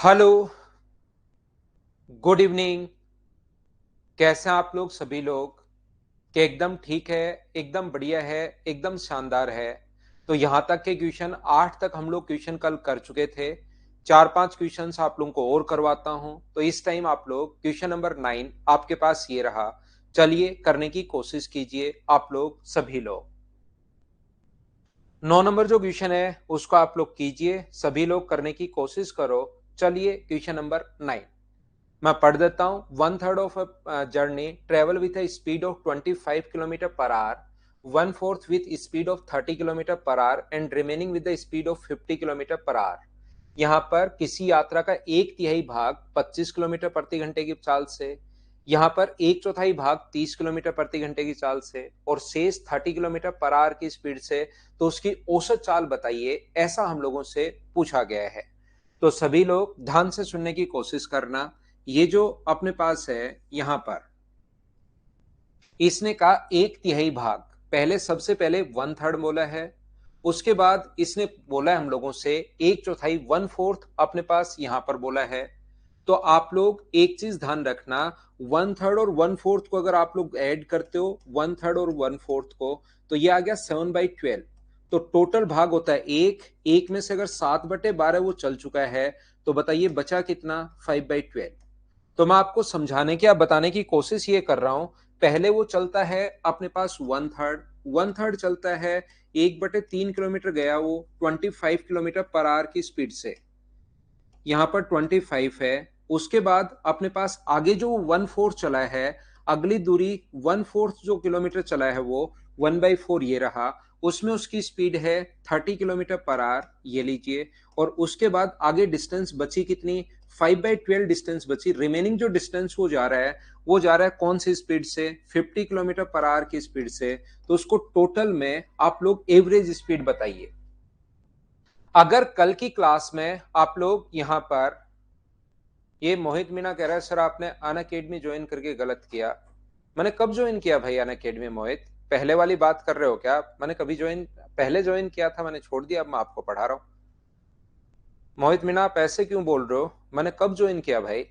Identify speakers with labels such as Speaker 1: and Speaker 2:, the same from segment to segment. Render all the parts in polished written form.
Speaker 1: Hello, good evening. कैसे हैं आप लोग सभी लोग? कि एकदम ठीक है, एकदम बढ़िया है, एकदम शानदार है। तो यहाँ तक के क्वेश्चन 8 तक हम लोग क्वेश्चन कल कर चुके थे। 4-5 क्वेश्चंस आप लोगों को और करवाता हूँ। तो इस टाइम आप लोग क्वेश्चन नंबर 9 आपके पास ये रहा। चलिए करने की कोशिश कीजिए आप लोग सभी लोग। 9 नंबर जो क्वेश्चन है उसको आप लोग कीजिए, सभी लोग करने की कोशिश करो। चलिए क्वेश्चन नंबर 9 मैं पढ़ देता हूँ। One third of journey travel with a speed of 25 kilometre per our, one fourth with speed of 30 kilometre per our and remaining with the speed of 50 kilometre per our. यहाँ पर किसी यात्रा का एक तिहाई भाग 25 किलोमीटर प्रति घंटे की चाल से, यहाँ पर एक चौथाई भाग 30 किलोमीटर प्रति घंटे की चाल से और शेष 30 किलोमीटर पर आवर की स्पीड से, तो उसकी औसत चाल बताइए, ऐसा हम लोगों से पूछा गया है। तो सभी लोग ध्यान से सुनने की कोशिश करना। ये जो अपने पास है यहां पर, इसने कहा एक तिहाई भाग। पहले सबसे पहले वन थर्ड बोला है, उसके बाद इसने बोला है हम लोगों से एक चौथाई वन फोर्थ अपने पास यहां पर बोला है। तो आप लोग एक चीज ध्यान रखना, वन थर्ड और वन फोर्थ को अगर आप लोग ऐड करते हो, वन थर्ड और वन फोर्थ को, तो ये आ गया 7/12। तो टोटल भाग होता है एक, एक में से अगर 7/12 वो चल चुका है, तो बताइए बचा कितना? 5/12। तो मैं आपको समझाने की या बताने की कोशिश ये कर रहा हूं। पहले वो चलता है अपने पास वन थर्ड, वन थर्ड चलता है 1/3 किलोमीटर गया वो 25 किलोमीटर पर आवर की स्पीड से, यहाँ पर 25 है। उसके बाद अपने पास आगे जो वन फोर्थ चला है, अगली दूरी वन फोर्थ जो किलोमीटर चला है वो 1/4 ये रहा, उसमें उसकी स्पीड है 30 किलोमीटर पर आवर, ये लीजिए। और उसके बाद आगे डिस्टेंस बची कितनी? 5/12 डिस्टेंस बची। रिमेनिंग जो डिस्टेंस वो जा रहा है, वो जा रहा है कौन सी स्पीड से? 50 किलोमीटर पर आवर की स्पीड से। तो उसको टोटल में आप लोग एवरेज स्पीड बताइए। अगर कल की क्लास में आप लोग यहां पर, ये मोहित मीना कह रहा है सर आपने अन अकेडमी ज्वाइन करके गलत किया। मैंने कब ज्वाइन किया भाई अन अकेडमी? मोहित, पहले वाली बात कर रहे हो क्या? मैंने कभी ज्वाइन, पहले ज्वाइन किया था, मैंने छोड़ दिया, अब मैं आपको पढ़ा रहा हूँ। मोहित मीना आप ऐसे क्यों बोल रहे हो? मैंने कब ज्वाइन किया भाई?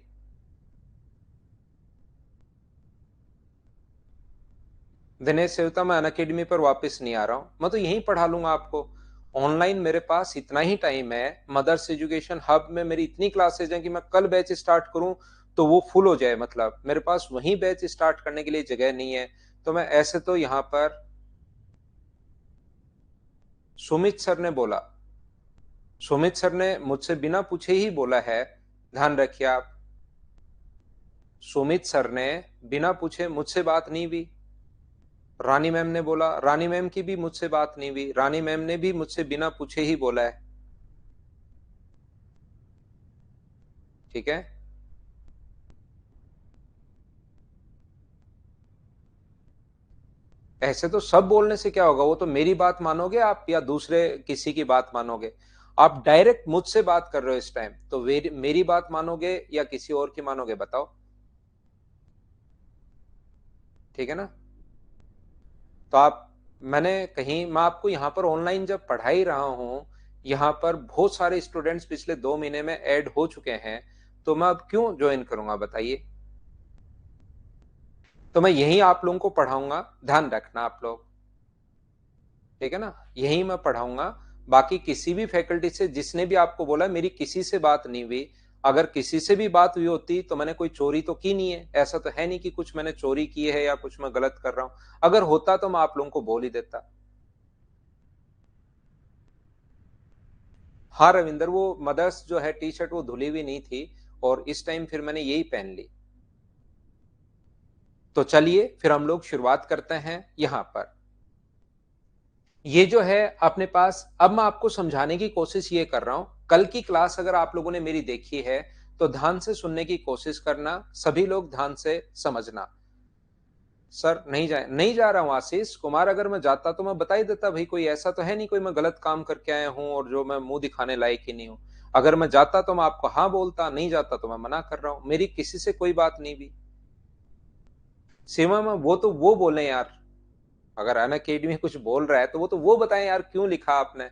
Speaker 1: दिनेश सेवता, मैं अन अकेडमी पर वापस नहीं आ रहा हूँ, मैं तो यहीं पढ़ा लूंगा आपको। ऑनलाइन मेरे पास इतना ही टाइम है, मदर्स एजुकेशन हब में मेरी इतनी क्लासेज हैं कि मैं कल बैच स्टार्ट करूं तो वो फुल हो जाए, मतलब मेरे पास वहीं बैच स्टार्ट करने के लिए जगह नहीं है। तो मैं ऐसे तो यहाँ पर, सुमित सर ने बोला, सुमित सर ने मुझसे बिना पूछे ही बोला है, ध्यान रखिए आप। सुमित सर ने बिना पूछे मुझसे बात नहीं हुई। रानी मैम ने बोला, रानी मैम की भी मुझसे बात नहीं हुई, रानी मैम ने भी मुझसे बिना पूछे ही बोला है। ठीक है, ऐसे तो सब बोलने से क्या होगा? वो तो मेरी बात मानोगे आप या दूसरे किसी की बात मानोगे? आप डायरेक्ट मुझसे बात कर रहे हो इस टाइम, तो मेरी बात मानोगे या किसी और की मानोगे बताओ? ठीक है ना? तो आप, मैंने कहीं, मैं आपको यहाँ पर ऑनलाइन जब पढ़ा ही रहा हूँ, यहाँ पर बहुत सारे स्टूडेंट्स पिछले 2 महीने में ऐड हो चुके हैं, तो मैं अब क्यों ज्वाइन करूंगा बताइए? तो मैं यही आप लोगों को पढ़ाऊंगा, ध्यान रखना आप लोग। ठीक है ना? यही मैं पढ़ाऊंगा। बाकी किसी भी फैकल्टी से जिसने भी आपको बोला मेरी किसी से बात नहीं हुई, अगर किसी से भी बात हुई होती तो मैंने कोई चोरी तो की नहीं है, ऐसा तो है नहीं कि कुछ मैंने चोरी की है या कुछ मैं गलत कर रहा हूं। अगर होता तो मैं आप लोगों को बोल ही देता। हाँ रविंदर, वो मदर्स जो है टी शर्ट वो धुली हुई नहीं थी, और इस टाइम फिर मैंने यही पहन ली। तो चलिए फिर हम लोग शुरुआत करते हैं यहां पर। ये जो है अपने पास, अब मैं आपको समझाने की कोशिश ये कर रहा हूं। कल की क्लास अगर आप लोगों ने मेरी देखी है तो ध्यान से सुनने की कोशिश करना, सभी लोग ध्यान से समझना। सर नहीं जा रहा हूं आशीष कुमार, अगर मैं जाता तो मैं बता ही देता भाई, कोई ऐसा तो है नहीं कोई मैं गलत काम करके आया हूं और जो मैं मुंह दिखाने लायक ही नहीं हूं। अगर मैं जाता तो मैं आपको हाँ बोलता, नहीं जाता तो मैं मना कर रहा हूं, मेरी किसी से कोई बात नहीं भी। सीमा में वो तो वो बोले यार, अगर अन अकेडमी कुछ बोल रहा है तो वो बताएं यार क्यों लिखा आपने।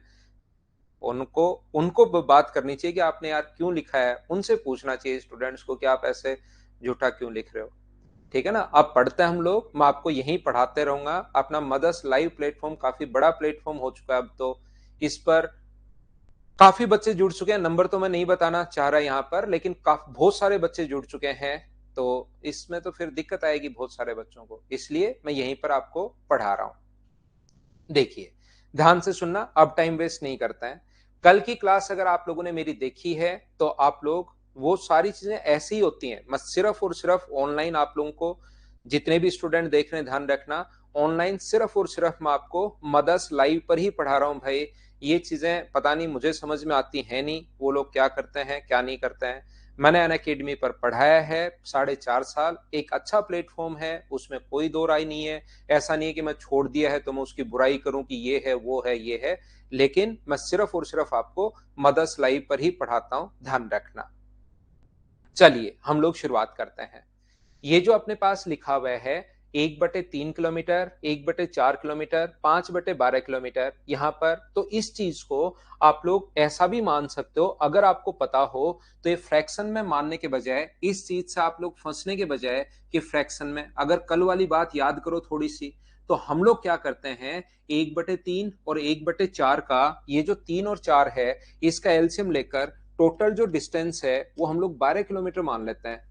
Speaker 1: उनको उनको बात करनी चाहिए कि आपने यार क्यों लिखा है, उनसे पूछना चाहिए स्टूडेंट्स को कि आप ऐसे झूठा क्यों लिख रहे हो। ठीक है ना, अब पढ़ते हैं हम लोग, मैं आपको यहीं पढ़ाते रहूंगा। अपना मदर्स लाइव प्लेटफॉर्म काफी बड़ा प्लेटफॉर्म हो चुका है अब तो, इस पर काफी बच्चे जुड़ चुके हैं। नंबर तो मैं नहीं बताना चाह रहा यहाँ पर, लेकिन बहुत सारे बच्चे जुड़ चुके हैं। तो इसमें तो फिर दिक्कत आएगी बहुत सारे बच्चों को, इसलिए मैं यहीं पर आपको पढ़ा रहा हूं। देखिए, ध्यान से सुनना, अब टाइम वेस्ट नहीं करता है। कल की क्लास अगर आप लोगों ने मेरी देखी है तो आप लोग, वो सारी चीजें ऐसी ही होती हैं। मैं सिर्फ और सिर्फ ऑनलाइन आप लोगों को, जितने भी स्टूडेंट देख रहे हैं ध्यान रखना, ऑनलाइन सिर्फ और सिर्फ मैं आपको मदर्स लाइव पर ही पढ़ा रहा हूं भाई। ये चीजें पता नहीं मुझे समझ में आती है नहीं, वो लोग क्या करते हैं क्या नहीं करते हैं। मैंने अनअकैडमी पर पढ़ाया है 4.5 साल, एक अच्छा प्लेटफॉर्म है, उसमें कोई दो राय नहीं है। ऐसा नहीं है कि मैं छोड़ दिया है तो मैं उसकी बुराई करूं कि ये है वो है ये है, लेकिन मैं सिर्फ और सिर्फ आपको मदर्स लाइव पर ही पढ़ाता हूं, ध्यान रखना। चलिए हम लोग शुरुआत करते हैं। ये जो अपने पास लिखा हुआ है 1/3 किलोमीटर, 1/4 किलोमीटर, 5/12 किलोमीटर, यहाँ पर तो इस चीज को आप लोग ऐसा भी मान सकते हो, अगर आपको पता हो तो ये फ्रैक्शन में मानने के बजाय, इस चीज से आप लोग फंसने के बजाय कि फ्रैक्शन में, अगर कल वाली बात याद करो थोड़ी सी, तो हम लोग क्या करते हैं 1/3 और 1/4 का, ये जो 3 और 4 है, इसका एलसीएम लेकर टोटल जो डिस्टेंस है वो हम लोग 12 किलोमीटर मान लेते हैं।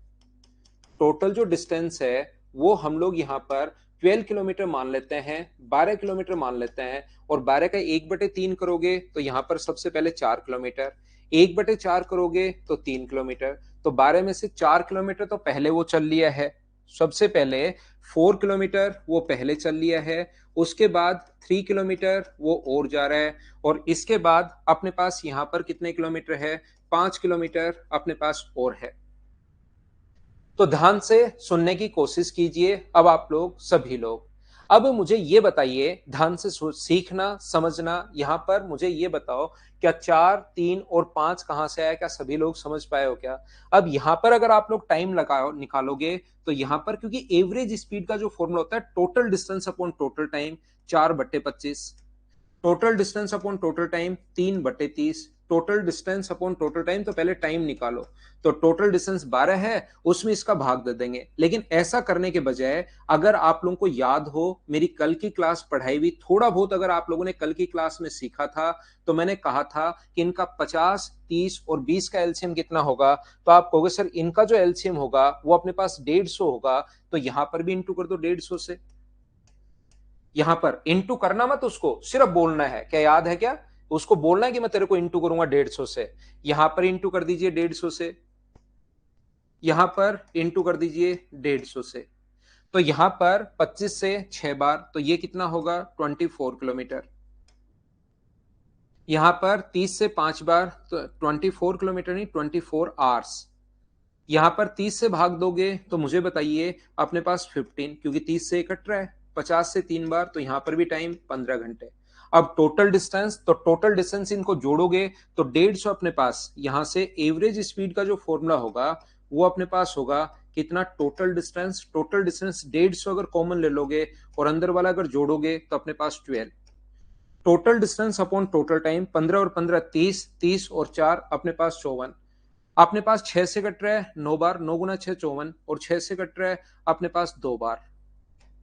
Speaker 1: टोटल जो डिस्टेंस है वो हम लोग यहाँ पर 12 किलोमीटर मान लेते हैं, 12 किलोमीटर मान लेते हैं। और 12 का 1/3 करोगे तो यहाँ पर सबसे पहले 4 किलोमीटर, 1/4 करोगे तो 3 किलोमीटर। तो 12 में से 4 किलोमीटर तो पहले वो चल लिया है, सबसे पहले 4 किलोमीटर वो पहले चल लिया है, उसके बाद 3 किलोमीटर वो और जा रहा है, और इसके बाद अपने पास यहाँ पर कितने किलोमीटर है, 5 किलोमीटर अपने पास और है। तो ध्यान से सुनने की कोशिश कीजिए अब आप लोग सभी लोग। अब मुझे ये बताइए, ध्यान से सीखना समझना, यहां पर मुझे ये बताओ, क्या 4, 3 और 5 कहां से आया, क्या सभी लोग समझ पाए हो क्या? अब यहां पर अगर आप लोग टाइम लगाओ निकालोगे तो यहां पर, क्योंकि एवरेज स्पीड का जो फॉर्मूला होता है total distance upon total time, 4/25, total distance upon total time 3/30, total distance upon total time, तो पहले टाइम निकालो। तो टोटल डिस्टेंस 12 है, उसमें इसका भाग दे देंगे। लेकिन ऐसा करने के बजाय, अगर आप लोगों को याद हो मेरी कल की क्लास पढ़ाई हुई थोड़ा बहुत, अगर आप लोगों ने कल की क्लास में सीखा था, तो मैंने कहा था कि इनका 50, 30 और 20 का एलसीएम कितना होगा। तो आप कहोगे सर इनका जो एलसीएम होगा वो अपने पास 150 होगा, तो यहां पर भी इंटू कर दो 150 से। यहां पर इंटू करना मत, उसको सिर्फ बोलना है, क्या याद है क्या? उसको बोलना है कि मैं तेरे को इंटू करूंगा 150 से। यहां पर इंटू कर दीजिए 150 से, यहां पर इंटू कर दीजिए 150 से। तो यहां पर 25 से 6 बार, तो ये कितना होगा 24 किलोमीटर। यहां पर 30 से 5 बार, तो 24 किलोमीटर नहीं 24 आवर्स। यहां पर 30 से भाग दोगे तो मुझे बताइए अपने पास 15, क्योंकि 30 से कट रहा है, 50 से 3 बार, तो यहां पर भी टाइम 15 घंटे। अब टोटल डिस्टेंस, तो टोटल डिस्टेंस इनको जोड़ोगे तो 150 अपने पास, यहां से एवरेज स्पीड का जो फॉर्मूला होगा वो अपने पास होगा कितना, टोटल डिस्टेंस, टोटल डिस्टेंस 150 अगर कॉमन ले लोगे और अंदर वाला अगर जोड़ोगे तो अपने पास 12। Total distance upon total time, 15 और 15 30, 30 और 4 अपने पास 54। अपने पास 6 से कट रहा है 9 बार, 9 गुना 6 54, और 6 से कट रहा है अपने पास 2 बार।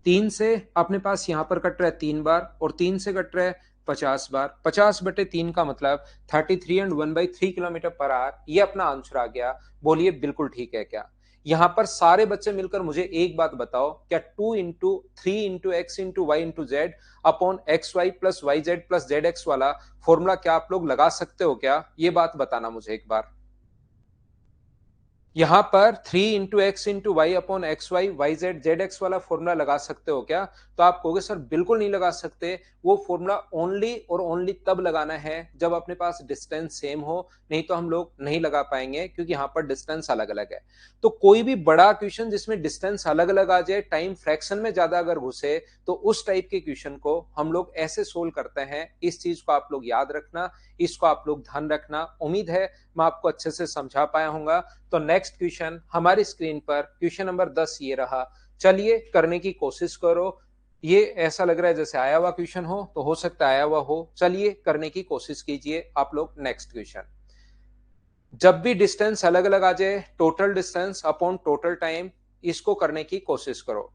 Speaker 1: 3 से अपने पास यहां पर कट रहा है 3 बार, और 3 से कट रहा है 50 बार। 50/3 का मतलब 33 एंड 1/3 किलोमीटर पर आवर, ये अपना आंसर आ गया। बोलिए बिल्कुल ठीक है क्या? यहां पर सारे बच्चे मिलकर मुझे एक बात बताओ, क्या 2 × 3 × x × y × z upon x y plus y z plus z x वाला फॉर्मूला क्या आप लोग लगा सकते हो क्या? ये बात बताना मुझे एक बार। यहां पर 3 × x × y upon x y y z z x वाला फॉर्मूला लगा सकते हो क्या? तो आप कहोगे सर बिल्कुल नहीं लगा सकते, वो फॉर्मूला ओनली और ओनली तब लगाना है जब अपने पास डिस्टेंस सेम हो, नहीं तो हम लोग नहीं लगा पाएंगे, क्योंकि यहाँ पर डिस्टेंस अलग अलग है। तो कोई भी बड़ा क्वेश्चन जिसमें डिस्टेंस अलग अलग आ जाए, टाइम फ्रैक्शन में ज्यादा अगर घुसे, तो उस टाइप के क्वेश्चन को हम लोग ऐसे सोल्व करते हैं। इस चीज को आप लोग याद रखना, इसको आप लोग ध्यान रखना। उम्मीद है मैं आपको अच्छे से समझा पाया हूंगा। तो नेक्स्ट क्वेश्चन हमारी स्क्रीन पर क्वेश्चन नंबर 10 ये रहा। चलिए करने की कोशिश करो। ये ऐसा लग रहा है जैसे आया हुआ क्वेश्चन हो, तो हो सकता है आया हुआ हो। चलिए करने की कोशिश कीजिए आप लोग। नेक्स्ट क्वेश्चन, जब भी डिस्टेंस अलग अलग आ जाए, total distance upon total time, इसको करने की कोशिश करो।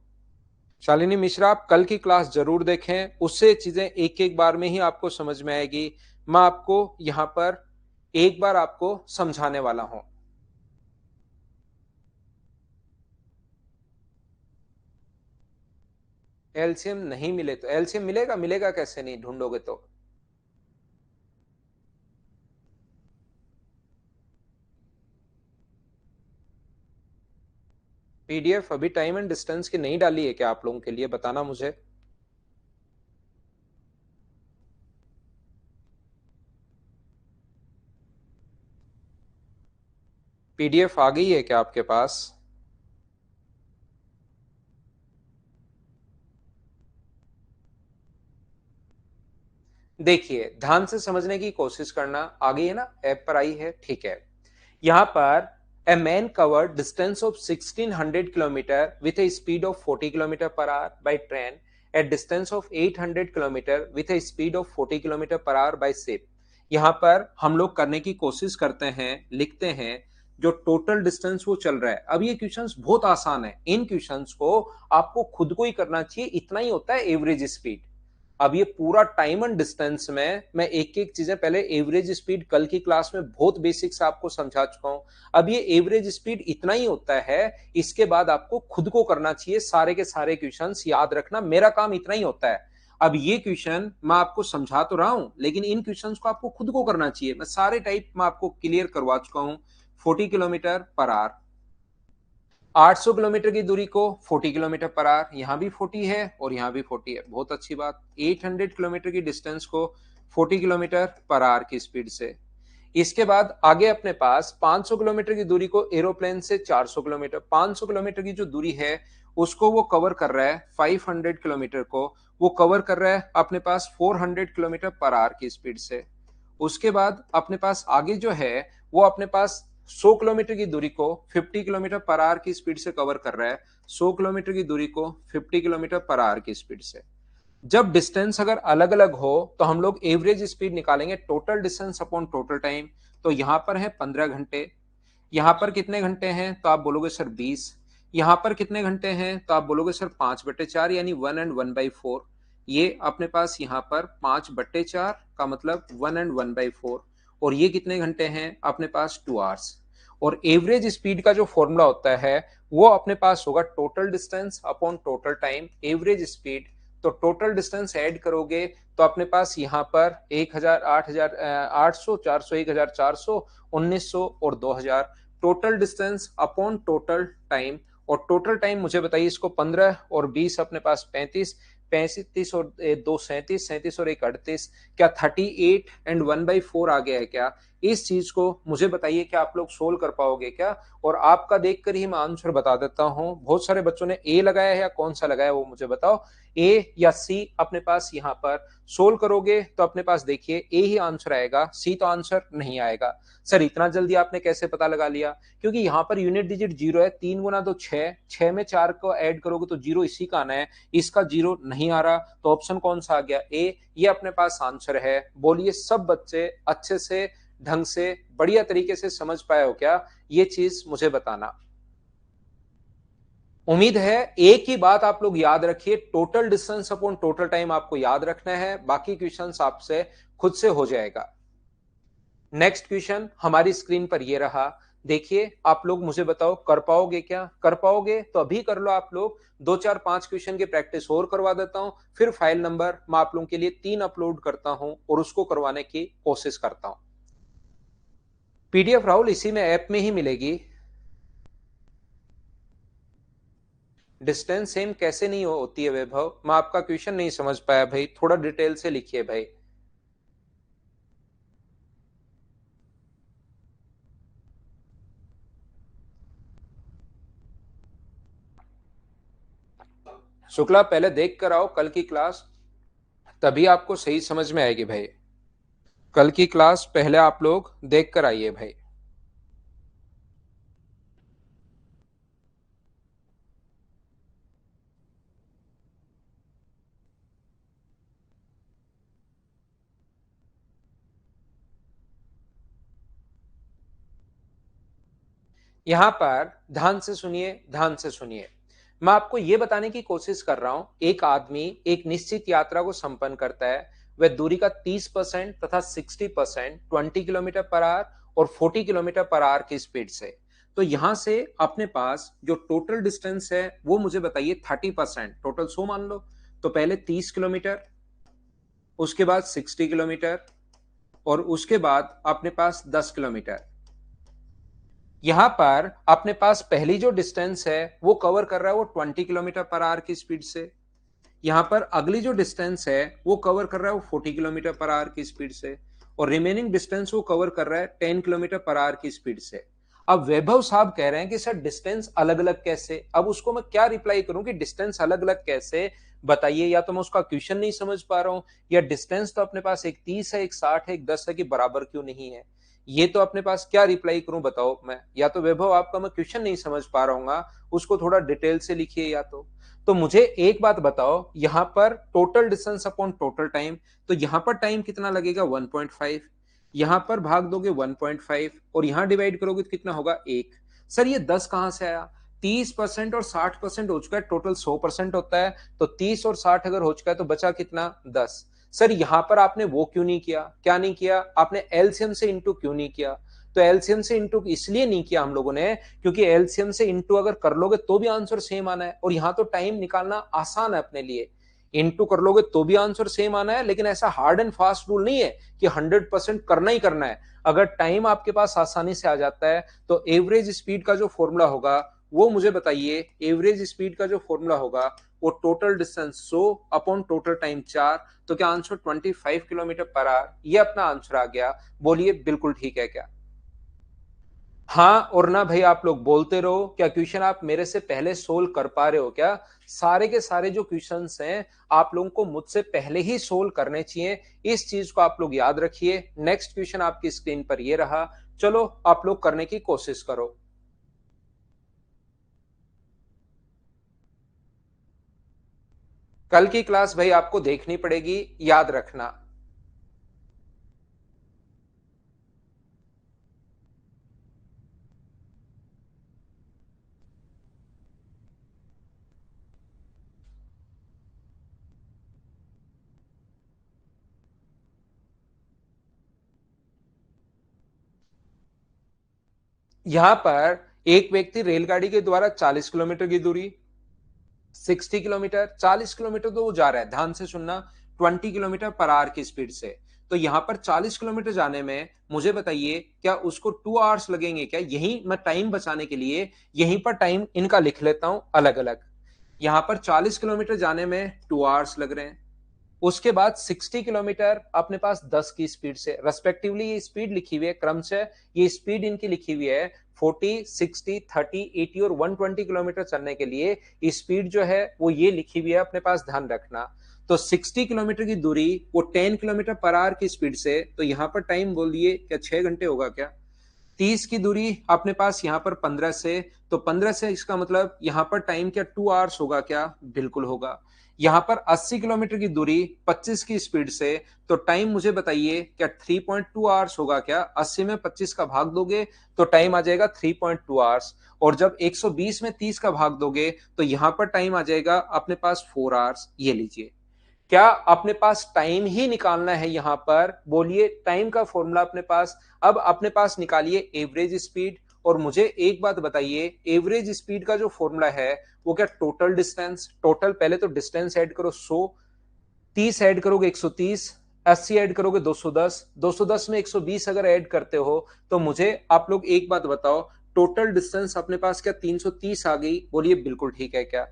Speaker 1: शालिनी मिश्रा, आप कल की क्लास जरूर देखें, उससे चीजें एक एक बार में ही आपको समझ में आएगी। मैं आपको यहां पर एक बार आपको समझाने वाला हूं। एलसीएम नहीं मिले तो एलसीएम मिलेगा, मिलेगा कैसे नहीं, ढूंढोगे तो। पीडीएफ अभी टाइम एंड डिस्टेंस की नहीं डाली है क्या आप लोगों के लिए, बताना मुझे। पीडीएफ आ गई है क्या आपके पास? देखिए ध्यान से समझने की कोशिश करना। आ गई है ना, ऐप पर आई है, ठीक है। यहां पर a man covered distance of 1600 kilometer with a speed of 40 kilometer per hour by train at distance of 800 kilometer with a speed of 40 kilometer per hour by ship। यहां पर हम लोग करने की कोशिश करते हैं, लिखते हैं जो टोटल डिस्टेंस वो चल रहा है। अब ये क्वेश्चंस बहुत आसान है, इन क्वेश्चंस को आपको खुद को ही करना चाहिए, इतना ही होता है एवरेज स्पीड। अब ये पूरा टाइम एंड डिस्टेंस में मैं एक एक चीजें, पहले एवरेज स्पीड कल की क्लास में बहुत बेसिक से आपको समझा चुका हूं। अब ये एवरेज स्पीड इतना ही होता है, इसके बाद आपको खुद को करना चाहिए सारे के सारे क्वेश्चंस याद रखना, मेरा काम इतना ही होता है। अब ये क्वेश्चन मैं आपको समझा तो रहा हूं, लेकिन इन क्वेश्चंस को आपको खुद को करना चाहिए। मैं सारे टाइप में आपको क्लियर करवा चुका हूं। 40 किलोमीटर पर आवर, 800 किलोमीटर की दूरी को 40 किलोमीटर पर आवर, यहां भी 40 है और यहां भी 40 है, बहुत अच्छी बात। 800 किलोमीटर की डिस्टेंस को 40 किलोमीटर पर आवर की स्पीड से। इसके बाद आगे अपने पास 500 किलोमीटर की दूरी को एरोप्लेन से 400 किलोमीटर, 500 किलोमीटर की जो दूरी है उसको वो कवर कर रहा है, 500 किलोमीटर को वो कवर कर रहा है अपने पास 400 किलोमीटर पर आवर की स्पीड से। उसके बाद अपने पास आगे जो है वो अपने पास 100 किलोमीटर की दूरी को 50 किलोमीटर पर आवर की स्पीड से कवर कर रहा है, 100 किलोमीटर की दूरी को 50 किलोमीटर पर आवर की स्पीड से। जब डिस्टेंस अगर अलग अलग हो तो हम लोग एवरेज स्पीड निकालेंगे, total distance upon total time. तो यहां पर है 15 घंटे, यहां पर कितने घंटे हैं तो आप बोलोगे सर 20। यहां पर कितने घंटे हैं तो आप बोलोगे सर 5/4, यानी 1 and 1/4। ये अपने पास यहां पर 5/4 का मतलब 1 and 1/4। और ये कितने घंटे हैं अपने पास 2 आवर्स। और एवरेज स्पीड का जो फॉर्मूला होता है वो अपने पास होगा total distance upon total time, average speed. तो टोटल डिस्टेंस ऐड करोगे तो अपने पास यहाँ पर 1000, 8000, 800, 400, 1400, 1900 और 2000। Total distance upon total time. और टोटल टाइम मुझे बताइए, इसको 15 और 20 अपने पास 35, 35 और 2 37, 37 और 1 38, क्या 38 and 1/4 आ गया है क्या? इस चीज को मुझे बताइए, क्या आप लोग सोल्व कर पाओगे क्या? और आपका देखकर ही मैं आंसर बता देता हूं। बहुत सारे बच्चों ने ए लगाया है, या कौन सा लगाया वो मुझे बताओ, ए या सी। अपने पास यहां पर सोल्व करोगे तो अपने पास देखिए ए ही आंसर आएगा, सी तो आंसर नहीं आएगा। सर इतना जल्दी आपने कैसे पता लगा लिया? क्योंकि यहां पर यूनिट डिजिट जीरो है, 3 गुना 2 6, 6 में 4 को ऐड करोगे तो जीरो इसी का आना है, इसका जीरो नहीं आ रहा, तो ऑप्शन कौन सा आ गया? ए। ये अपने पास आंसर है। बोलिए सब बच्चे अच्छे से, ढंग से, बढ़िया तरीके से समझ पाए हो क्या? ये चीज मुझे बताना। उम्मीद है एक ही बात आप लोग याद रखिए, total distance upon total time आपको याद रखना है, बाकी क्वेश्चंस आपसे खुद से हो जाएगा। नेक्स्ट क्वेश्चन हमारी स्क्रीन पर ये रहा। देखिए आप लोग मुझे बताओ कर पाओगे क्या? कर पाओगे तो अभी कर लो आप लोग। 2 4 5 क्वेश्चन की प्रैक्टिस और करवा देता हूं, फिर फाइल नंबर मैं आप लोगों के लिए 3 अपलोड करता हूं और उसको करवाने की कोशिश करता हूं। पीडीएफ राहुल इसी में ऐप में ही मिलेगी। डिस्टेंस सेम कैसे नहीं होती है वैभव? मैं आपका क्वेश्चन नहीं समझ पाया भाई, थोड़ा डिटेल से लिखिए भाई। शुक्ला पहले देख कर आओ कल की क्लास, तभी आपको सही समझ में आएगी भाई। कल की क्लास पहले आप लोग देख कर आइए भाई। यहां पर ध्यान से सुनिए, ध्यान से सुनिए। मैं आपको यह बताने की कोशिश कर रहा हूं, एक आदमी एक निश्चित यात्रा को संपन्न करता है। वह दूरी का 30% तथा 60% 20 किलोमीटर पर आवर और 40 किलोमीटर पर आवर की स्पीड से। तो यहां से अपने पास जो टोटल डिस्टेंस है वो मुझे बताइए 30%, टोटल 100 मान लो। तो पहले 30 किलोमीटर, उसके बाद 60 किलोमीटर और उसके बाद अपने पास 10 किलोमीटर। यहां पर अपने पास पहली जो डिस्टेंस है वो कवर कर रहा है वो 20 किलोमीटर पर आवर की स्पीड से। यहां पर अगली जो डिस्टेंस है वो कवर कर रहा है वो 40 किलोमीटर पर आवर की स्पीड से। और रिमेनिंग डिस्टेंस वो कवर कर रहा है 10 किलोमीटर पर आवर की स्पीड से। अब वैभव साहब कह रहे हैं कि सर डिस्टेंस अलग अलग कैसे। अब उसको मैं क्या रिप्लाई करूं कि डिस्टेंस अलग अलग कैसे, बताइए। या तो मैं उसका क्वेश्चन नहीं समझ पा रहा हूं, या डिस्टेंस तो अपने पास एक 30 है, एक 60 है, एक 10 है, कि बराबर क्यों नहीं है। ये तो अपने पास क्या रिप्लाई करूं बताओ मैं। या तो वैभव आपका मैं क्वेश्चन नहीं समझ पा रहा हूँ, उसको थोड़ा डिटेल से लिखिए। या तो मुझे एक बात बताओ, यहां पर total distance upon total time, तो यहां पर टाइम कितना लगेगा 1.5, यहां पर भाग दोगे 1.5 और यहां डिवाइड करोगे तो कितना होगा 1। सर ये 10 कहां से आया। 30% और 60% हो चुका है, टोटल 100% होता है। तो 30 और 60 अगर हो चुका है तो बचा कितना 10। सर यहां पर आपने वो क्यों नहीं किया, क्या नहीं किया, आपने एलसीएम से इंटू क्यों नहीं किया। तो एलसीएम से इंटू इसलिए नहीं किया हम लोगों ने, क्योंकि एलसीएम से इंटू अगर कर लोगे तो भी आंसर सेम आना है, और यहां तो टाइम निकालना आसान है अपने लिए। इंटू कर लोगे तो भी आंसर सेम आना है, लेकिन ऐसा हार्ड एंड फास्ट रूल नहीं है कि 100% करना ही करना है। अगर टाइम आपके पास आसानी से आ जाता है तो एवरेज स्पीड का जो फॉर्मूला होगा वो मुझे बताइए। एवरेज स्पीड का जो फॉर्मूला होगा वो total distance 100 upon total time 4। तो क्या आंसर 25 किलोमीटर पर आवर, ये अपना आंसर आ गया। बोलिए बिल्कुल ठीक है क्या। हाँ और ना भाई आप लोग बोलते रहो। क्या क्वेश्चन आप मेरे से पहले सोल्व कर पा रहे हो क्या। सारे के सारे जो क्वेश्चंस हैं आप लोगों को मुझसे पहले ही सोल्व करने चाहिए। इस चीज को आप लोग याद रखिए। नेक्स्ट क्वेश्चन आपकी स्क्रीन पर ये रहा। चलो आप लोग करने की कोशिश करो। कल की क्लास भाई आपको देखनी पड़ेगी, याद रखना। यहां पर एक व्यक्ति रेलगाड़ी के द्वारा 40 किलोमीटर की दूरी, 60 किलोमीटर, 40 किलोमीटर तो वो जा रहा है, ध्यान से सुनना, 20 किलोमीटर पर आवर की स्पीड से। तो यहां पर 40 किलोमीटर जाने में मुझे बताइए क्या उसको 2 आवर्स लगेंगे क्या। यही मैं टाइम बचाने के लिए यहीं पर टाइम इनका लिख लेता हूं अलग अलग। यहां पर 40 किलोमीटर जाने में 2 आवर्स लग रहे हैं। उसके बाद 60 किलोमीटर अपने पास 10 की स्पीड से, रेस्पेक्टिवली ये स्पीड लिखी हुई है क्रमशः, ये स्पीड इनकी लिखी हुई है 40, 60, 30, 80 और 120 किलोमीटर चलने के लिए स्पीड जो है वो ये लिखी हुई है, अपने पास ध्यान रखना। तो 60 किलोमीटर की दूरी वो 10 किलोमीटर पर आवर की स्पीड से, तो यहां पर टाइम बोल दिए क्या 6 घंटे होगा क्या। 30 की दूरी अपने पास यहां पर 15 से, तो 15 से इसका मतलब यहां पर टाइम क्या 2 आवर्स होगा क्या, बिल्कुल होगा। यहां पर 80 किलोमीटर की दूरी 25 की स्पीड से, तो टाइम मुझे बताइए क्या 3.2 आवर्स होगा क्या। 80 में 25 का भाग दोगे तो टाइम आ जाएगा 3.2 आवर्स। और जब 120 में 30 का भाग दोगे तो यहां पर टाइम आ जाएगा अपने पास 4 आवर्स। ये लीजिए। क्या अपने पास टाइम ही निकालना है यहां पर, बोलिए टाइम का फॉर्मूला अपने पास। अब अपने पास निकालिए एवरेज स्पीड। और मुझे एक बात बताइए, एवरेज स्पीड का जो फॉर्मूला है वो क्या टोटल डिस्टेंस, टोटल पहले तो डिस्टेंस ऐड करो 100, 30 ऐड करोगे 130, 80 ऐड करोगे 210, 210 में 120 अगर ऐड करते हो तो मुझे आप लोग एक बात बताओ, टोटल डिस्टेंस अपने पास क्या 330 आ गई। बोलिए बिल्कुल ठीक है क्या।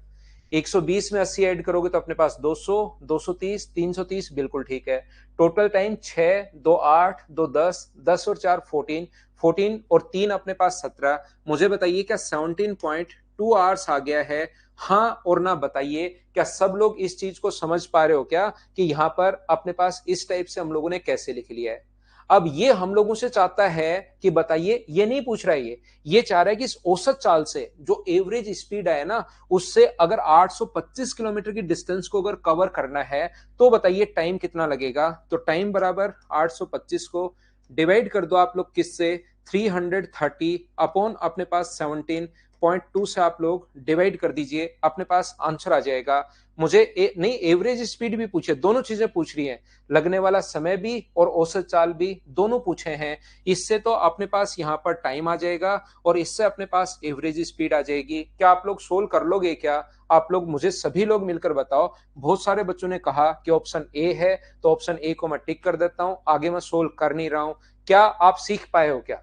Speaker 1: 120 में 80 ऐड करोगे तो अपने पास 200, 230, 330, बिल्कुल ठीक है। टोटल टाइम 6, 2 8, 2 10, 10 और 4 14, 14 और 3 अपने पास 17। मुझे बताइए क्या 17.2 आवर्स आ गया है। हाँ और ना बताइए। क्या सब लोग इस चीज को समझ पा रहे हो क्या कि यहां पर अपने पास इस टाइप से हम लोगों ने कैसे लिख लिया है। अब ये हम लोगों से चाहता है कि बताइए, ये नहीं पूछ रहा है, ये चाह रहा है कि इस औसत चाल से जो एवरेज स्पीड है ना, उससे अगर 825 किलोमीटर की डिस्टेंस को अगर कवर करना है तो बताइए टाइम कितना लगेगा। तो टाइम बराबर 825 को डिवाइड कर दो आप लोग किससे, 330 अपॉन अपने पास 17.2 से आप लोग डिवाइड कर दीजिए, अपने पास आंसर आ जाएगा। मुझे नहीं, एवरेज स्पीड भी पूछे, दोनों चीजें पूछ रही हैं, लगने वाला समय भी और औसत चाल भी दोनों पूछे हैं। इससे तो अपने पास यहाँ पर टाइम आ जाएगा और इससे अपने पास एवरेज स्पीड आ जाएगी। क्या आप लोग सोल्व कर लोगे क्या? आप लोग मुझे सभी लोग मिलकर बताओ। बहुत सारे बच्चों ने कहा कि ऑप्शन ए है, तो ऑप्शन ए को मैं टिक कर देता हूं, आगे मैं सोल्व कर नहीं रहा हूं। क्या आप सीख पाए हो क्या?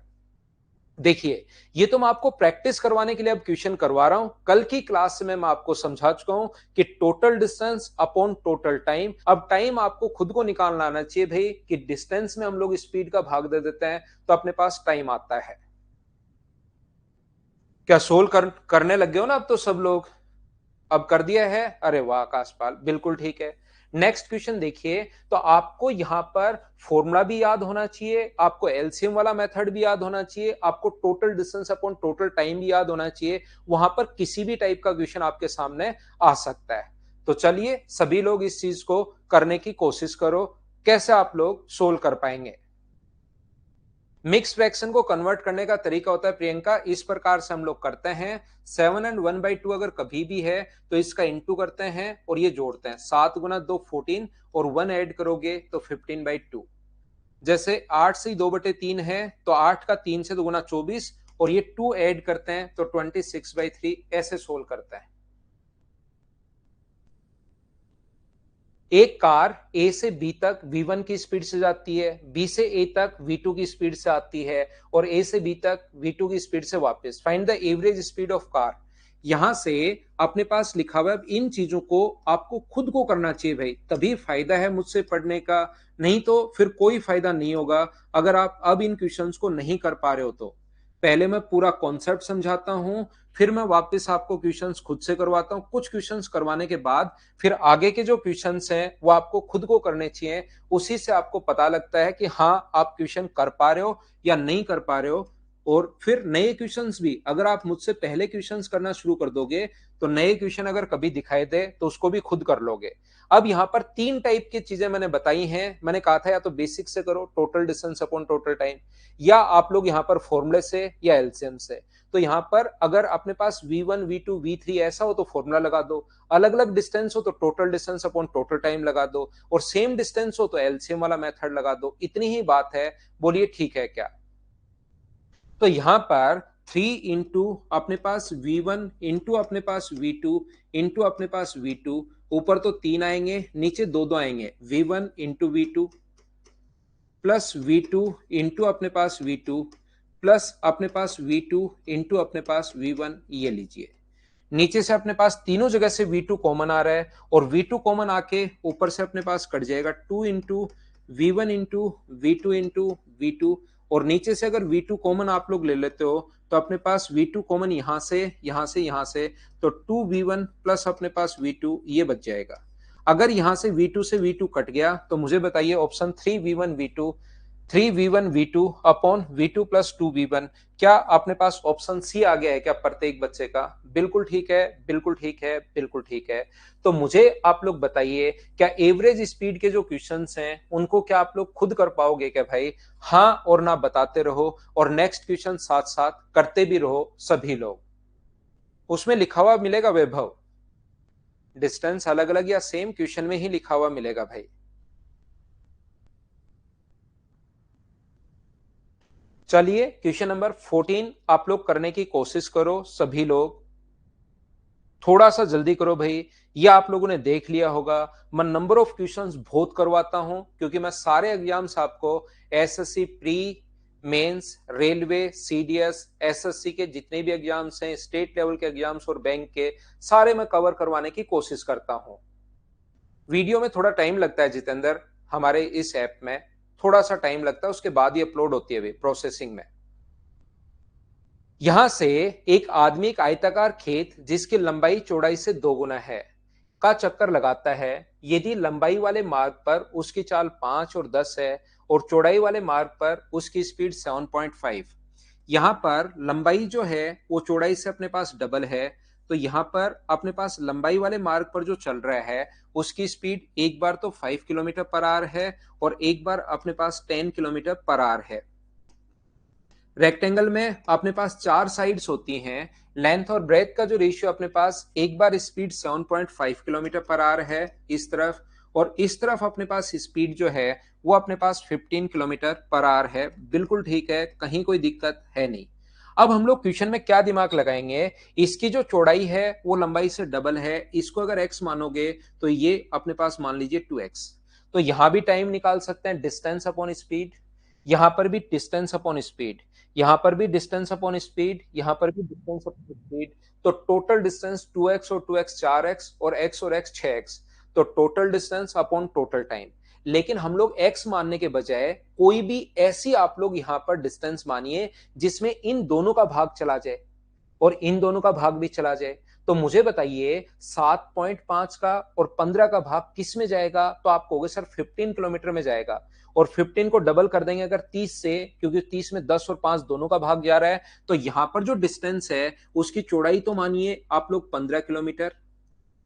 Speaker 1: देखिए, ये तो मैं आपको प्रैक्टिस करवाने के लिए अब क्वेश्चन करवा रहा हूं। कल की क्लास में मैं आपको समझा चुका हूं कि total distance upon total time. अब टाइम आपको खुद को निकालना आना चाहिए भाई, कि डिस्टेंस में हम लोग स्पीड का भाग दे देते हैं तो अपने पास टाइम आता है। क्या सोल्व करने लग गए हो ना अब तो सब लोग? अब कर दिया है? अरे वाह आकाशपाल, बिल्कुल ठीक है। नेक्स्ट क्वेश्चन देखिए, तो आपको यहां पर फॉर्मूला भी याद होना चाहिए, आपको एलसीएम वाला मेथड भी याद होना चाहिए, आपको total distance upon total time भी याद होना चाहिए। वहां पर किसी भी टाइप का क्वेश्चन आपके सामने आ सकता है। तो चलिए सभी लोग इस चीज को करने की कोशिश करो, कैसे आप लोग सोल्व कर पाएंगे। मिक्स फ्रैक्शन को कन्वर्ट करने का तरीका होता है प्रियंका, इस प्रकार से हम लोग करते हैं। 7 एंड 1/2 अगर कभी भी है तो इसका इंटू करते हैं और ये जोड़ते हैं। 7 गुना 2 14 और 1 ऐड करोगे तो 15/2। जैसे 8 से 2/3 है तो 8 का 3 से 2 गुना 24 और ये 2 ऐड करते हैं तो 26/3। ऐसे सोल्व करते हैं। एक कार ए से बी तक v1 की स्पीड से जाती है, बी से ए तक v2 की स्पीड से आती है और ए से बी तक v2 की स्पीड से वापस। Find the average speed of car. यहां से अपने पास लिखा हुआ है, इन चीजों को आपको खुद को करना चाहिए भाई, तभी फायदा है मुझसे पढ़ने का, नहीं तो फिर कोई फायदा नहीं होगा अगर आप अब इन क्वेश्चंस को नहीं कर पा रहे हो तो। पहले मैं पूरा कॉन्सेप्ट समझाता हूं, फिर मैं वापस आपको क्वेश्चंस खुद से करवाता हूं। कुछ क्वेश्चंस करवाने के बाद फिर आगे के जो क्वेश्चंस हैं वो आपको खुद को करने चाहिए। उसी से आपको पता लगता है कि हाँ आप क्वेश्चन कर पा रहे हो या नहीं कर पा रहे हो। और फिर नए क्वेश्चंस भी अगर आप मुझसे पहले क्वेश्चंस करना शुरू कर दोगे तो नए क्वेश्चन अगर कभी दिखाई दे तो उसको भी खुद कर लोगे। अब यहां पर 3 टाइप की चीजें मैंने बताई हैं। मैंने कहा था या तो बेसिक से करो, total distance upon total time, या आप लोग यहां पर फॉर्मूले से या एलसीएम से। तो यहां पर अगर अपने पास v1 v2 v3 ऐसा हो तो फॉर्मूला लगा दो, अलग अलग डिस्टेंस हो तो total distance upon total time लगा दो, और सेम डिस्टेंस हो तो एलसीएम वाला मेथड लगा दो। इतनी ही बात है, बोलिए ठीक है क्या? तो यहां पर 3 इंटू अपने पास v1 इंटू अपने पास v2 इंटू अपने पास v2, ऊपर तो 3 आएंगे, नीचे 2 आएंगे, v1 into v2 plus v2 into अपने पास v2 प्लस अपने पास v2 इंटू अपने पास v1। ये लीजिए, नीचे से अपने पास तीनों जगह से v2 कॉमन आ रहा है और v2 कॉमन आके ऊपर से अपने पास कट जाएगा 2 into v1 into v2 into v2। और नीचे से अगर v2 कॉमन आप लोग ले लेते हो तो अपने पास v2 कॉमन यहां से यहां से यहां से, तो 2v1 प्लस अपने पास v2 ये बच जाएगा। अगर यहां से v2 से v2 कट गया तो मुझे बताइए option 3v1 v2 upon v2 plus 2v1, क्या अपने पास ऑप्शन सी आ गया है क्या प्रत्येक बच्चे का? बिल्कुल ठीक है, बिल्कुल ठीक है, बिल्कुल ठीक है। तो मुझे आप लोग बताइए, क्या एवरेज स्पीड के जो क्वेश्चंस हैं उनको क्या आप लोग खुद कर पाओगे क्या भाई? हाँ और ना बताते रहो और नेक्स्ट क्वेश्चन साथ साथ करते भी रहो सभी लोग। उसमें लिखा हुआ मिलेगा वैभव, डिस्टेंस अलग अलग या सेम क्वेश्चन में ही लिखा हुआ मिलेगा भाई। चलिए क्वेश्चन नंबर 14 आप लोग करने की कोशिश करो सभी लोग, थोड़ा सा जल्दी करो भाई। ये आप लोगों ने देख लिया होगा, मैं नंबर ऑफ क्वेश्चंस बहुत करवाता हूं क्योंकि मैं सारे एग्जाम्स आपको SSC pre, mains, railway, CDS, SSC के जितने भी एग्जाम्स हैं, स्टेट लेवल के एग्जाम्स और बैंक के, सारे मैं कवर करवाने की कोशिश करता हूं। वीडियो में थोड़ा टाइम लगता है जितेंद्र, हमारे इस ऐप में थोड़ा सा टाइम लगता है, उसके बाद ही अपलोड होती है प्रोसेसिंग में। यहां से एक आदमी एक आयताकार खेत जिसकी लंबाई चौड़ाई से 2 गुना है का चक्कर लगाता है। यदि लंबाई वाले मार्ग पर उसकी चाल 5 और 10 है और चौड़ाई वाले मार्ग पर उसकी स्पीड 7.5। यहां पर लंबाई जो है वो चौड़ाई से अपने पास डबल है, तो यहां पर अपने पास लंबाई वाले मार्ग पर जो चल रहा है उसकी स्पीड एक बार तो 5 किलोमीटर पर आवर है और एक बार अपने पास 10 किलोमीटर पर आवर है। रेक्टेंगल में अपने पास 4 साइड्स होती हैं। लेंथ और ब्रेथ का जो रेशियो अपने पास, एक बार स्पीड 7.5 किलोमीटर पर आवर है इस तरफ, और इस तरफ अपने पास स्पीड जो है वो अपने पास 15 किलोमीटर पर आवर है। बिल्कुल ठीक है, कहीं कोई दिक्कत है नहीं। अब हम लोग क्वेश्चन में क्या दिमाग लगाएंगे, इसकी जो चौड़ाई है वो लंबाई से डबल है, इसको अगर x मानोगे तो ये अपने पास मान लीजिए 2x। तो यहां भी टाइम निकाल सकते हैं, डिस्टेंस अपॉन स्पीड, यहां पर भी डिस्टेंस अपॉन स्पीड, यहां पर भी डिस्टेंस अपॉन स्पीड, यहां पर भी डिस्टेंस अपॉन स्पीड। तो टोटल डिस्टेंस 2x और 2x 4x और x और x 6x। तो total distance upon total time. लेकिन हम लोग x मानने के बजाय कोई भी ऐसी आप लोग यहां पर डिस्टेंस मानिए जिसमें इन दोनों का भाग चला जाए और इन दोनों का भाग भी चला जाए। तो मुझे बताइए 7.5 का और 15 का भाग किस में जाएगा, तो आप कहोगे सर 15 किलोमीटर में जाएगा। और 15 को डबल कर देंगे अगर 30 से, क्योंकि 30 में 10 और 5 दोनों का भाग जा रहा है, तो यहां पर जो डिस्टेंस है उसकी चौड़ाई तो मानिए आप लोग 15 किलोमीटर,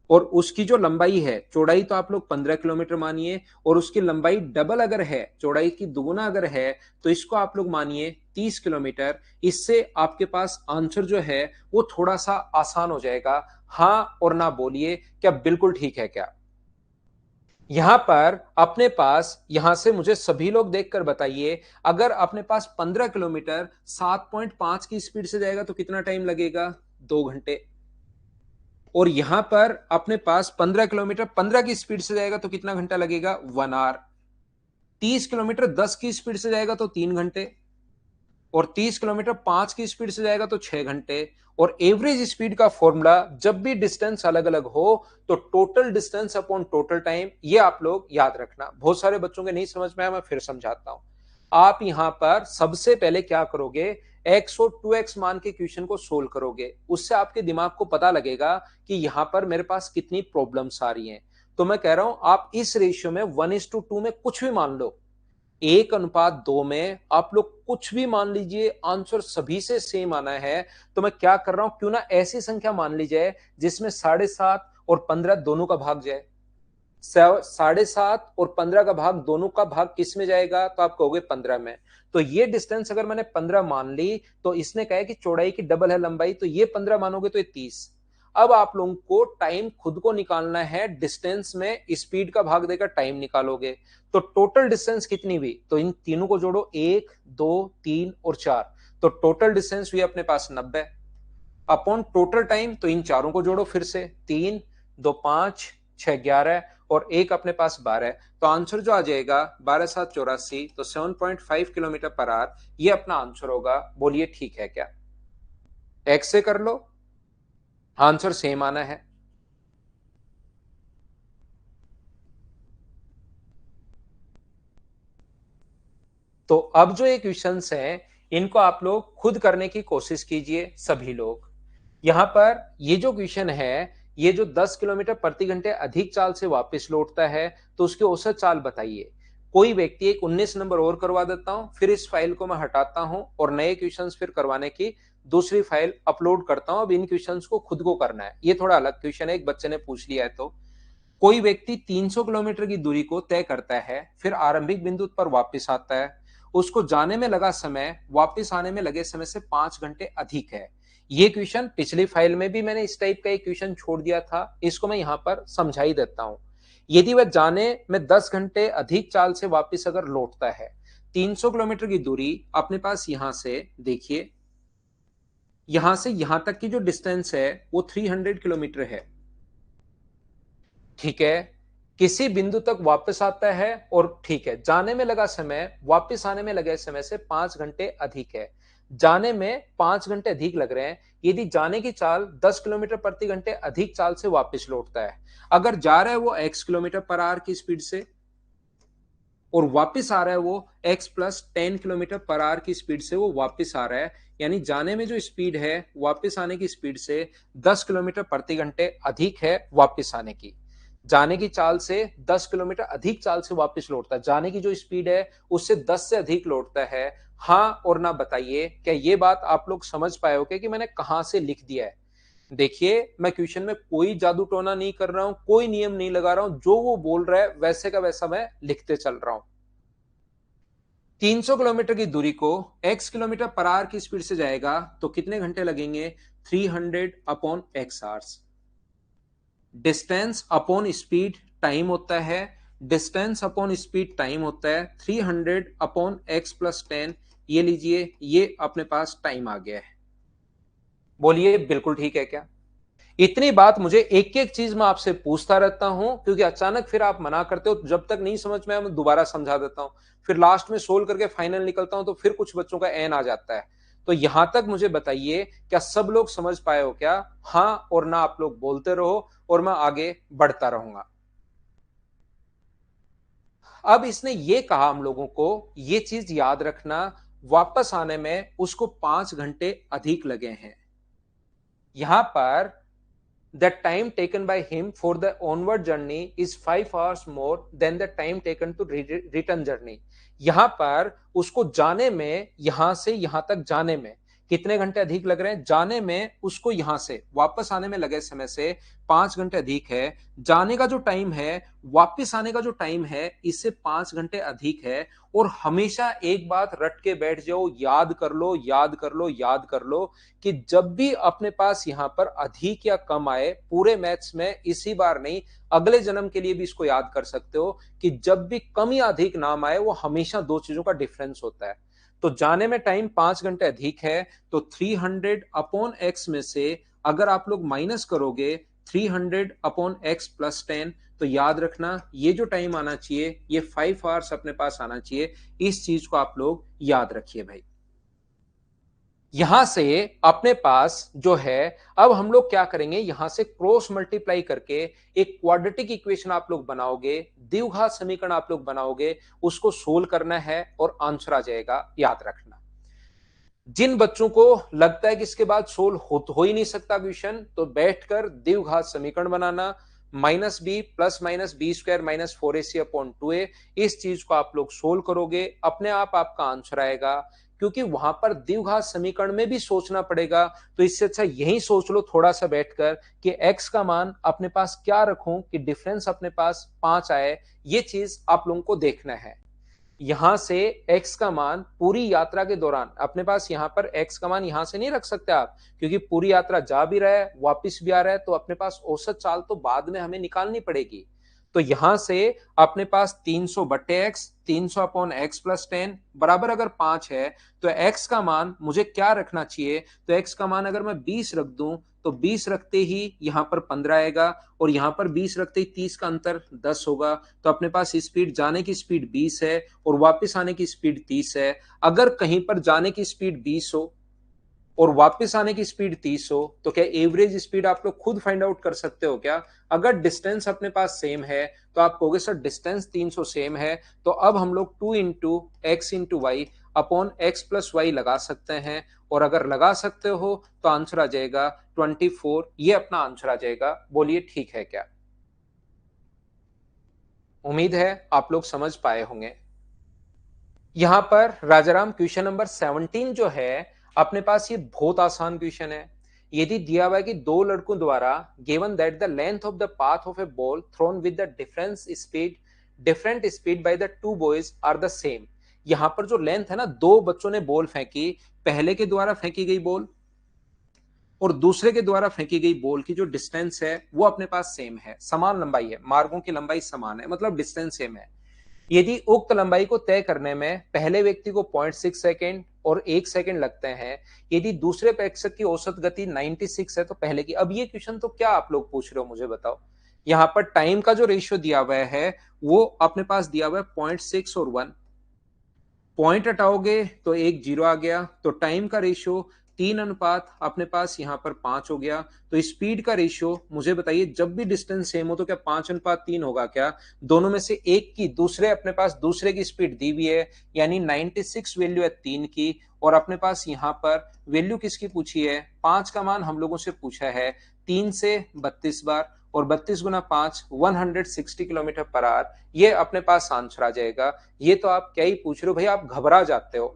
Speaker 1: और उसकी जो लंबाई है, चौड़ाई तो आप लोग 15 किलोमीटर मानिए, और उसकी लंबाई डबल अगर है, चौड़ाई की दुगुना अगर है, तो इसको आप लोग मानिए 30 किलोमीटर। इससे आपके पास आंसर जो है वो थोड़ा सा आसान हो जाएगा। हां और ना बोलिए, क्या बिल्कुल ठीक है क्या? यहां पर अपने पास, यहां से मुझे सभी लोग देखकर बताइए, अगर अपने पास 15 किलोमीटर 7.5 की स्पीड से जाएगा तो कितना टाइम लगेगा? 2 घंटे। और यहां पर अपने पास 15 किलोमीटर 15 की स्पीड से जाएगा तो कितना घंटा लगेगा? 1 आवर। 30 किलोमीटर 10 की स्पीड से जाएगा तो 3 घंटे, और 30 किलोमीटर 5 की स्पीड से जाएगा तो 6 घंटे। और एवरेज स्पीड का फॉर्मूला जब भी डिस्टेंस अलग अलग हो तो total distance upon total time, ये आप लोग याद रखना। बहुत सारे बच्चों के नहीं समझ में आया, मैं फिर समझाता हूं। आप यहां पर सबसे पहले क्या करोगे, x और 2x मान के क्वेश्चन को सोल्व करोगे। उससे आपके दिमाग को पता लगेगा कि यहां पर मेरे पास कितनी प्रॉब्लम्स आ रही हैं। तो मैं कह रहा हूं आप इस रेशियो में 1:2 में कुछ भी मान लो, 1:2 में आप लोग कुछ भी मान लीजिए, आंसर सभी से सेम आना है। तो मैं क्या कर रहा हूं, क्यों ना ऐसी संख्या मान ली जाए जिसमें 7.5 और 15 दोनों का भाग जाए। 7.5 और 15 का भाग, दोनों का भाग किस में जाएगा, तो आप कहोगे 15 में। तो ये डिस्टेंस अगर मैंने 15 मान ली, तो इसने कहा कि चौड़ाई की डबल है लंबाई, तो ये 15 मानोगे तो ये 30। अब आप लोगों को टाइम खुद को निकालना है, डिस्टेंस में स्पीड का भाग देकर टाइम निकालोगे। तो टोटल डिस्टेंस कितनी हुई, तो इन तीनों को जोड़ो, 1 2 3 और 4। तो टोटल डिस्टेंस हुई अपने पास 90 अपॉन टोटल टाइम। तो इन चारों को जोड़ो फिर से, 3 2 5 6 11 और एक अपने पास 12। तो आंसर जो आ जाएगा 12×7=84, तो 7.5 किलोमीटर पर आवर, ये अपना आंसर होगा। बोलिए ठीक है क्या? एक्स से कर लो, आंसर सेम आना है। तो अब जो ये क्वेश्चंस हैं, इनको आप लोग खुद करने की कोशिश कीजिए सभी लोग। यहां पर ये जो क्वेश्चन है, ये जो 10 किलोमीटर प्रति घंटे अधिक चाल से वापस लौटता है, तो उसकी औसत चाल बताइए। कोई व्यक्ति, एक 19 नंबर और करवा देता हूं, फिर इस फाइल को मैं हटाता हूं और नए क्वेश्चंस फिर करवाने की दूसरी फाइल अपलोड करता हूं। अब इन क्वेश्चंस को खुद को करना है, ये थोड़ा अलग क्वेश्चन है, एक बच्चे ने पूछ लिया है। तो कोई व्यक्ति 300 किलोमीटर की दूरी को तय करता है, फिर आरंभिक बिंदु पर वापस आता है। उसको जाने में लगा समय वापस आने में लगे समय से 5 घंटे अधिक है। ये क्वेश्चन पिछली फाइल में भी मैंने इस टाइप का एक क्वेश्चन छोड़ दिया था, इसको मैं यहां पर समझा ही देता हूं। यदि वह जाने में 10 घंटे अधिक चाल से वापस अगर लौटता है, 300 किलोमीटर की दूरी अपने पास यहां से देखिए, यहां से यहां तक की जो डिस्टेंस है वो 300 किलोमीटर है। ठीक है, किसी बिंदु तक वापस आता है, और ठीक है, जाने में लगा समय वापस आने में लगे समय से 5 घंटे अधिक है। जाने में 5 घंटे अधिक लग रहे हैं, यदि जाने की चाल 10 किलोमीटर प्रति घंटे अधिक चाल से वापस लौटता है। अगर जा रहा है वो x किलोमीटर पर आवर की स्पीड से, और वापस आ रहा है वो x+10 किलोमीटर पर आवर की स्पीड से वो वापस आ रहा है, यानी जाने में जो स्पीड है वापस आने की स्पीड से 10 किलोमीटर प्रति घंटे अधिक है वापस आने की। जाने की चाल से 10 किलोमीटर अधिक चाल से वापस लौटता है, जाने की जो स्पीड है उससे 10 से अधिक लौटता है। हाँ और ना बताइए, क्या ये बात आप लोग समझ पाए हो कि मैंने कहां से लिख दिया है? देखिए, मैं क्वेश्चन में कोई जादू टोना नहीं कर रहा हूं, कोई नियम नहीं लगा रहा हूं, जो वो बोल रहा है वैसे का वैसा मैं लिखते चल रहा हूं। 300 किलोमीटर की दूरी को x किलोमीटर पर आवर की स्पीड से जाएगा तो कितने घंटे लगेंगे? 300 upon x hours. Distance upon speed time होता है, डिस्टेंस अपॉन स्पीड टाइम होता है 300 अपॉन x प्लस 10। ये लीजिए, ये अपने पास टाइम आ गया है। बोलिए बिल्कुल ठीक है क्या? इतनी बात मुझे एक एक चीज मैं आपसे पूछता रहता हूं, क्योंकि अचानक फिर आप मना करते हो। जब तक नहीं समझ में आया मैं दोबारा समझा देता हूं, फिर लास्ट में सोल्व करके फाइनल निकलता हूं तो फिर कुछ बच्चों का एन आ जाता है। तो यहां तक मुझे बताइए, क्या सब लोग समझ पाए हो क्या? हाँ और ना आप लोग बोलते रहो और मैं आगे बढ़ता रहूंगा। अब इसने ये कहा हम लोगों को, ये चीज याद रखना, वापस आने में उसको 5 घंटे अधिक लगे हैं। यहां पर the time taken by him for the onward journey is 5 hours more than the time taken to return journey। यहां पर उसको जाने में, यहां से यहां तक जाने में कितने घंटे अधिक लग रहे हैं? जाने में उसको यहां से वापस आने में लगे समय से 5 घंटे अधिक है। जाने का जो टाइम है, वापस आने का जो टाइम है, इससे 5 घंटे अधिक है। और हमेशा एक बात रट के बैठ जाओ, याद कर लो, याद कर लो, याद कर लो, कि जब भी अपने पास यहां पर अधिक या कम आए, पूरे मैथ्स में इसी बार नहीं, अगले जन्म के लिए भी इसको याद कर सकते हो कि जब भी कम या अधिक नाम आए, वो हमेशा दो चीजों का डिफरेंस होता है। तो जाने में टाइम 5 घंटे अधिक है, तो 300 अपॉन एक्स में से अगर आप लोग माइनस करोगे 300 अपॉन एक्स प्लस 10, तो याद रखना ये जो टाइम आना चाहिए, ये 5 आवर्स अपने पास आना चाहिए। इस चीज को आप लोग याद रखिए भाई। यहां से अपने पास जो है, अब हम लोग क्या करेंगे, यहां से क्रॉस मल्टीप्लाई करके एक क्वाड्रेटिक इक्वेशन आप लोग बनाओगे, द्विघात समीकरण आप लोग बनाओगे, उसको सोल्व करना है और आंसर आ जाएगा। याद रखना, जिन बच्चों को लगता है कि इसके बाद सोल्व हो ही नहीं सकता क्वेश्चन, तो बैठकर द्विघात समीकरण बनाना, minus B plus minus B square minus 4ac upon 2a, इस चीज को आप लोग सोल्व करोगे, अपने आप आपका आंसर आएगा। क्योंकि वहां पर द्विघात समीकरण में भी सोचना पड़ेगा, तो इससे अच्छा यही सोच लो थोड़ा सा बैठकर कि x का मान अपने पास क्या रखूं कि डिफरेंस अपने पास 5 आए। ये चीज आप लोगों को देखना है। यहां से x का मान पूरी यात्रा के दौरान अपने पास, यहां पर x का मान यहां से नहीं रख सकते आप, क्योंकि पूरी यात्रा जा भी रहा है वापिस भी आ रहा है, तो अपने पास औसत चाल तो बाद में हमें निकालनी पड़ेगी। तो यहां से अपने पास 300 बट्टे एक्स, 300 अपॉन एक्स प्लस 10 बराबर अगर 5 है, तो x का मान मुझे क्या रखना चाहिए? तो x का मान अगर मैं 20 रख दूं, तो 20 रखते ही यहां पर 15 आएगा, और यहां पर 20 रखते ही 30 का अंतर 10 होगा। तो अपने पास स्पीड, जाने की स्पीड 20 है और वापस आने की स्पीड 30 है। अगर कहीं पर जाने की स्पीड 20 हो और वापस आने की स्पीड 30 हो, तो क्या एवरेज स्पीड आप लोग खुद फाइंड आउट कर सकते हो क्या? अगर डिस्टेंस अपने पास सेम है, तो आप कहोगे सर डिस्टेंस 300 सेम है, तो अब हम लोग 2 into x into y upon x plus y लगा सकते हैं। और अगर लगा सकते हो तो आंसर आ जाएगा 24। ये अपना आंसर आ जाएगा। बोलिए ठीक है क्या? उम्मीद है आप लोग समझ पाए होंगे। यहां पर राजाराम क्वेश्चन नंबर 17 जो है अपने पास, ये बहुत आसान क्वेश्चन है। यदि दिया हुआ है कि दो लड़कों द्वारा given that the length of the path of a ball thrown with the different speed by the two boys are the same. यहां पर जो लेंथ है ना, दो बच्चों ने बॉल फेंकी, पहले के द्वारा फेंकी गई बॉल और दूसरे के द्वारा फेंकी गई बॉल की जो डिस्टेंस है वो अपने पास सेम है, समान लंबाई है, मार्गों की लंबाई समान है, मतलब डिस्टेंस सेम है। यदि उक्त लंबाई को तय करने में पहले व्यक्ति को 0.6 सेकेंड और 1 सेकेंड लगते हैं, यदि दूसरे प्रेक्षक की औसत गति 96 है तो पहले की। अब ये क्वेश्चन तो क्या आप लोग पूछ रहे हो मुझे बताओ? यहां पर टाइम का जो रेशियो दिया हुआ है वो अपने पास दिया हुआ है 0.6 और 1। पॉइंट हटाओगे तो एक जीरो आ गया, तो टाइम का रेशियो 3 अनुपात अपने पास यहां पर 5 हो गया। तो स्पीड का रेशियो मुझे बताइए, जब भी डिस्टेंस सेम हो तो क्या 5 अनुपात 3 होगा क्या? दोनों में से एक की दूसरे, अपने पास दूसरे की स्पीड दी हुई है, यानी 96 वैल्यू है 3 की, और अपने पास यहां पर वैल्यू किसकी पूछी है? 5 का मान हम लोगों से पूछा है 3 से 32 बार, और 32 गुना 5 160 किलोमीटर पर आवर। ये अपने पास आंसर आ जाएगा। ये तो आप क्या ही पूछ रहे हो भाई, आप घबरा जाते हो।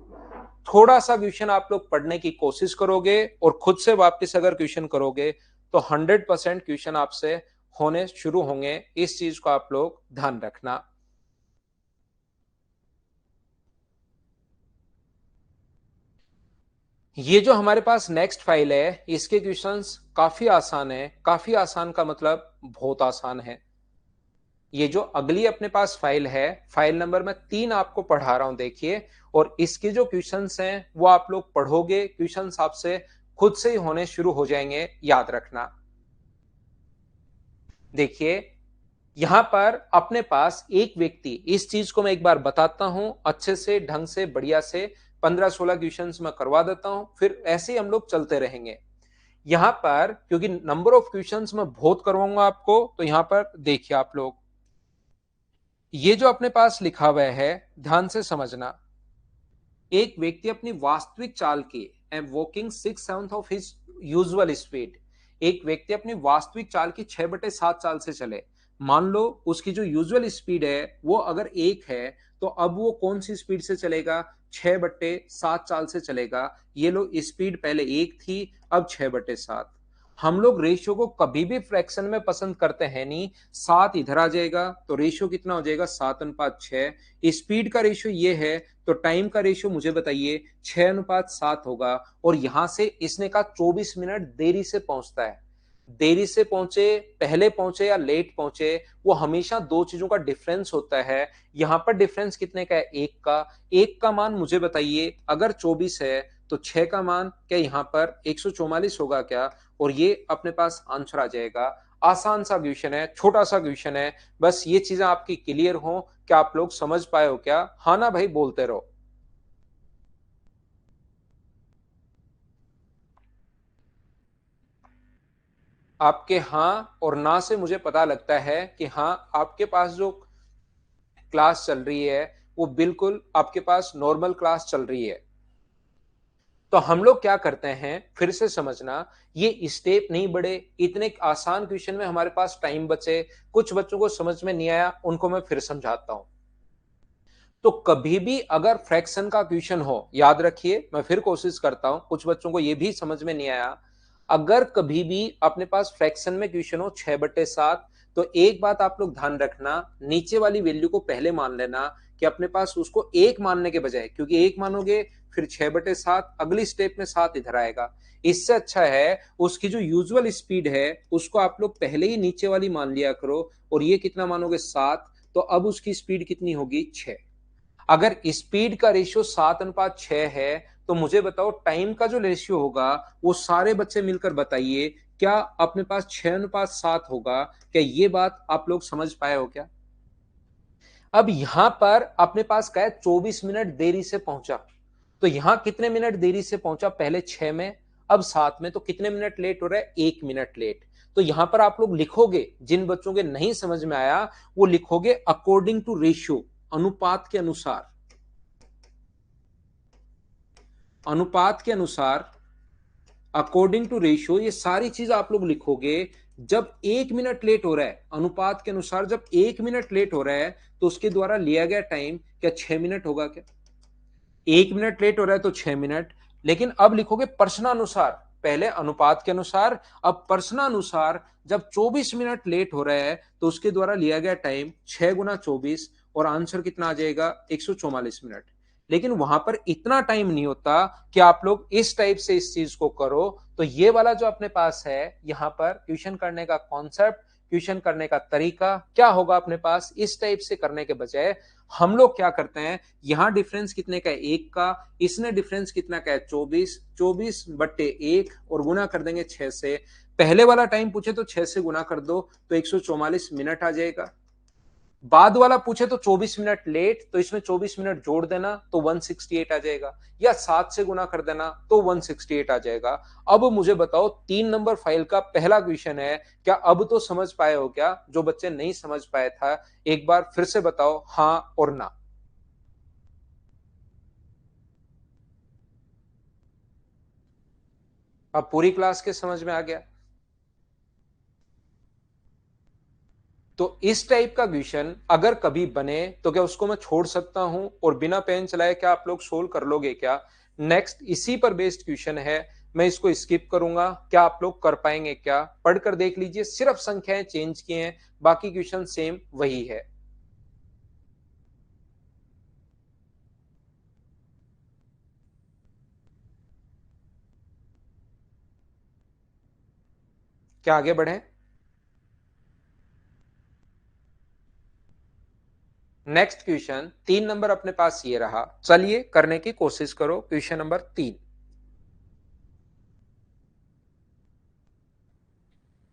Speaker 1: थोड़ा सा क्वेश्चन आप लोग पढ़ने की कोशिश करोगे और खुद से वापस अगर क्वेश्चन करोगे, तो 100% क्वेश्चन आपसे होने शुरू होंगे। इस चीज को आप लोग ध्यान रखना। ये जो हमारे पास नेक्स्ट फाइल है, इसके क्वेश्चंस काफी आसान है। काफी आसान का मतलब बहुत आसान है। ये जो अगली अपने पास फाइल है, फाइल नंबर मैं 3 आपको पढ़ा रहा हूं, देखिए। और इसके जो क्वेश्चंस हैं वो आप लोग पढ़ोगे, क्वेश्चंस आपसे खुद से ही होने शुरू हो जाएंगे, याद रखना। देखिए, यहां पर अपने पास एक व्यक्ति, इस चीज को मैं एक बार बताता हूं अच्छे से, ढंग से, बढ़िया से। 15-16 क्वेश्चंस मैं करवा देता हूं, फिर ऐसे ही हम लोग चलते रहेंगे। यहां पर क्योंकि नंबर ऑफ क्वेश्चंस मैं बहुत करवाऊंगा आपको, तो यहां पर देखिए आप लोग, ये जो अपने पास लिखा हुआ है, ध्यान से समझना। एक व्यक्ति अपनी वास्तविक चाल की and walking 6/7 of his usual speed, एक व्यक्ति अपनी वास्तविक चाल की 6/7 चाल से चले। मान लो उसकी जो यूजुअल स्पीड है वो अगर 1 है, तो अब वो कौन सी स्पीड से चलेगा? 6/7 चाल से चलेगा। ये लो, स्पीड पहले 1 थी, अब 6/7। हम लोग रेशियो को कभी भी फ्रैक्शन में पसंद करते हैं नहीं। 7 इधर आ जाएगा तो रेशियो कितना हो जाएगा? 7:6। स्पीड का रेशियो ये है, तो टाइम का रेशियो मुझे बताइए, 6:7 होगा। और यहां से इसने कहा 24 मिनट देरी से पहुंचता है। देरी से पहुंचे, पहले पहुंचे या लेट पहुंचे, वो हमेशा दो चीजों का डिफरेंस होता है। यहां पर डिफरेंस कितने का है? 1 का। 1 का मान मुझे बताइए, अगर 24 है तो 6 का मान क्या यहां पर 144 होगा क्या? और ये अपने पास आंसर आ जाएगा। आसान सा क्वेश्चन है, छोटा सा क्वेश्चन है। बस ये चीजें आपकी क्लियर हो, क्या आप लोग समझ पाए हो क्या? हाँ ना भाई, बोलते रहो। आपके हाँ और ना से मुझे पता लगता है कि हाँ, आपके पास जो क्लास चल रही है वो बिल्कुल आपके पास नॉर्मल क्लास चल रही है। तो हम लोग क्या करते हैं, फिर से समझना, ये स्टेप नहीं बढ़े, इतने आसान क्वेश्चन में हमारे पास टाइम बचे। कुछ बच्चों को समझ में नहीं आया, उनको मैं फिर समझाता हूं। तो कभी भी अगर फ्रैक्शन का क्वेश्चन हो, याद रखिए, मैं फिर कोशिश करता हूं, कुछ बच्चों को यह भी समझ में नहीं आया। अगर कभी भी अपने पास फ्रैक्शन में क्वेश्चन हो 6/7, तो एक बात आप लोग ध्यान रखना, नीचे वाली वैल्यू को पहले मान लेना, कि अपने पास उसको 1 मानने के बजाय, क्योंकि 1 मानोगे फिर 6/7, अगली स्टेप में 7 इधर आएगा। इससे अच्छा है उसकी जो यूजुअल स्पीड है उसको आप लोग पहले ही नीचे वाली मान लिया करो। और ये कितना मानोगे? 7। तो अब उसकी स्पीड कितनी होगी? 6। अगर स्पीड का रेशियो 7:6 है, तो मुझे बताओ टाइम का जो रेशियो होगा, वो सारे बच्चे मिलकर बताइए, क्या अपने पास 6:7 होगा? क्या ये बात आप लोग समझ पाए हो क्या? अब यहां पर अपने पास क्या है? 24 मिनट देरी से पहुंचा। तो यहां कितने मिनट देरी से पहुंचा? पहले 6 में, अब 7 में। तो कितने मिनट लेट हो रहा है? 1 मिनट लेट। तो यहां पर आप लोग लिखोगे, जिन बच्चों के नहीं समझ में आया वो लिखोगे अकॉर्डिंग टू रेशियो, अनुपात के अनुसार। अनुपात के अनुसार, अकॉर्डिंग टू रेशियो, ये सारी चीज आप लोग लिखोगे। जब 1 मिनट लेट हो रहा है, अनुपात के अनुसार जब 1 मिनट लेट हो रहा है, तो उसके द्वारा लिया गया टाइम क्या 6 मिनट होगा क्या? 1 मिनट लेट हो रहा है तो 6 मिनट। लेकिन अब लिखोगे प्रश्नानुसार, पहले अनुपात के अनुसार, अब प्रश्नानुसार जब 24 मिनट लेट हो रहा है, तो उसके द्वारा लिया गया टाइम 6 × 24, और आंसर कितना आ जाएगा? 144 मिनट। लेकिन वहां पर इतना टाइम नहीं होता कि आप लोग इस टाइप से इस चीज को करो। तो ये वाला जो अपने पास है, यहां पर क्वेश्चन करने का कॉन्सेप्ट, क्वेश्चन करने का तरीका क्या होगा अपने पास, इस टाइप से करने के बजाय हम लोग क्या करते हैं, यहां डिफरेंस कितने का है? 1 का। इसने डिफरेंस कितना का है? 24। 24/1 और गुना कर देंगे 6 से। पहले वाला टाइम पूछे तो 6 से गुना कर दो, तो 144 मिनट आ जाएगा। बाद वाला पूछे तो 24 मिनट लेट, तो इसमें 24 मिनट जोड़ देना तो 168 आ जाएगा। या 7 से गुना कर देना तो 168 आ जाएगा। अब मुझे बताओ, 3 नंबर फाइल का पहला क्वेश्चन है, क्या अब तो समझ पाए हो क्या? जो बच्चे नहीं समझ पाए था, एक बार फिर से बताओ हाँ और ना। अब पूरी क्लास के समझ में आ गया? तो इस टाइप का क्वेश्चन अगर कभी बने, तो क्या उसको मैं छोड़ सकता हूं और बिना पेन चलाए क्या आप लोग सोल्व कर लोगे क्या? नेक्स्ट इसी पर बेस्ड क्वेश्चन है, मैं इसको स्किप करूंगा, क्या आप लोग कर पाएंगे क्या? पढ़कर देख लीजिए, सिर्फ संख्याएं चेंज की हैं, बाकी क्वेश्चन सेम वही है। क्या आगे बढ़े? नेक्स्ट क्वेश्चन 3 नंबर अपने पास ये रहा, चलिए करने की कोशिश करो। Question number 3।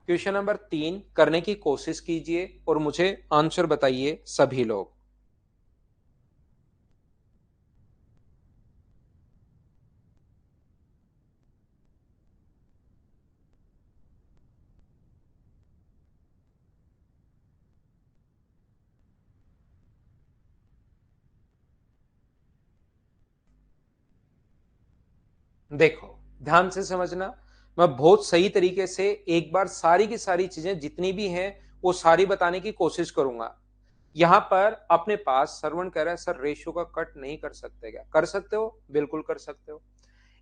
Speaker 1: क्वेश्चन नंबर 3 करने की कोशिश कीजिए और मुझे आंसर बताइए सभी लोग। देखो, ध्यान से समझना, मैं बहुत सही तरीके से एक बार सारी की सारी चीजें जितनी भी हैं वो सारी बताने की कोशिश करूंगा। यहां पर अपने पास श्रवण कह रहा है सर रेशियो का कट नहीं कर सकते, क्या कर सकते हो? बिल्कुल कर सकते हो।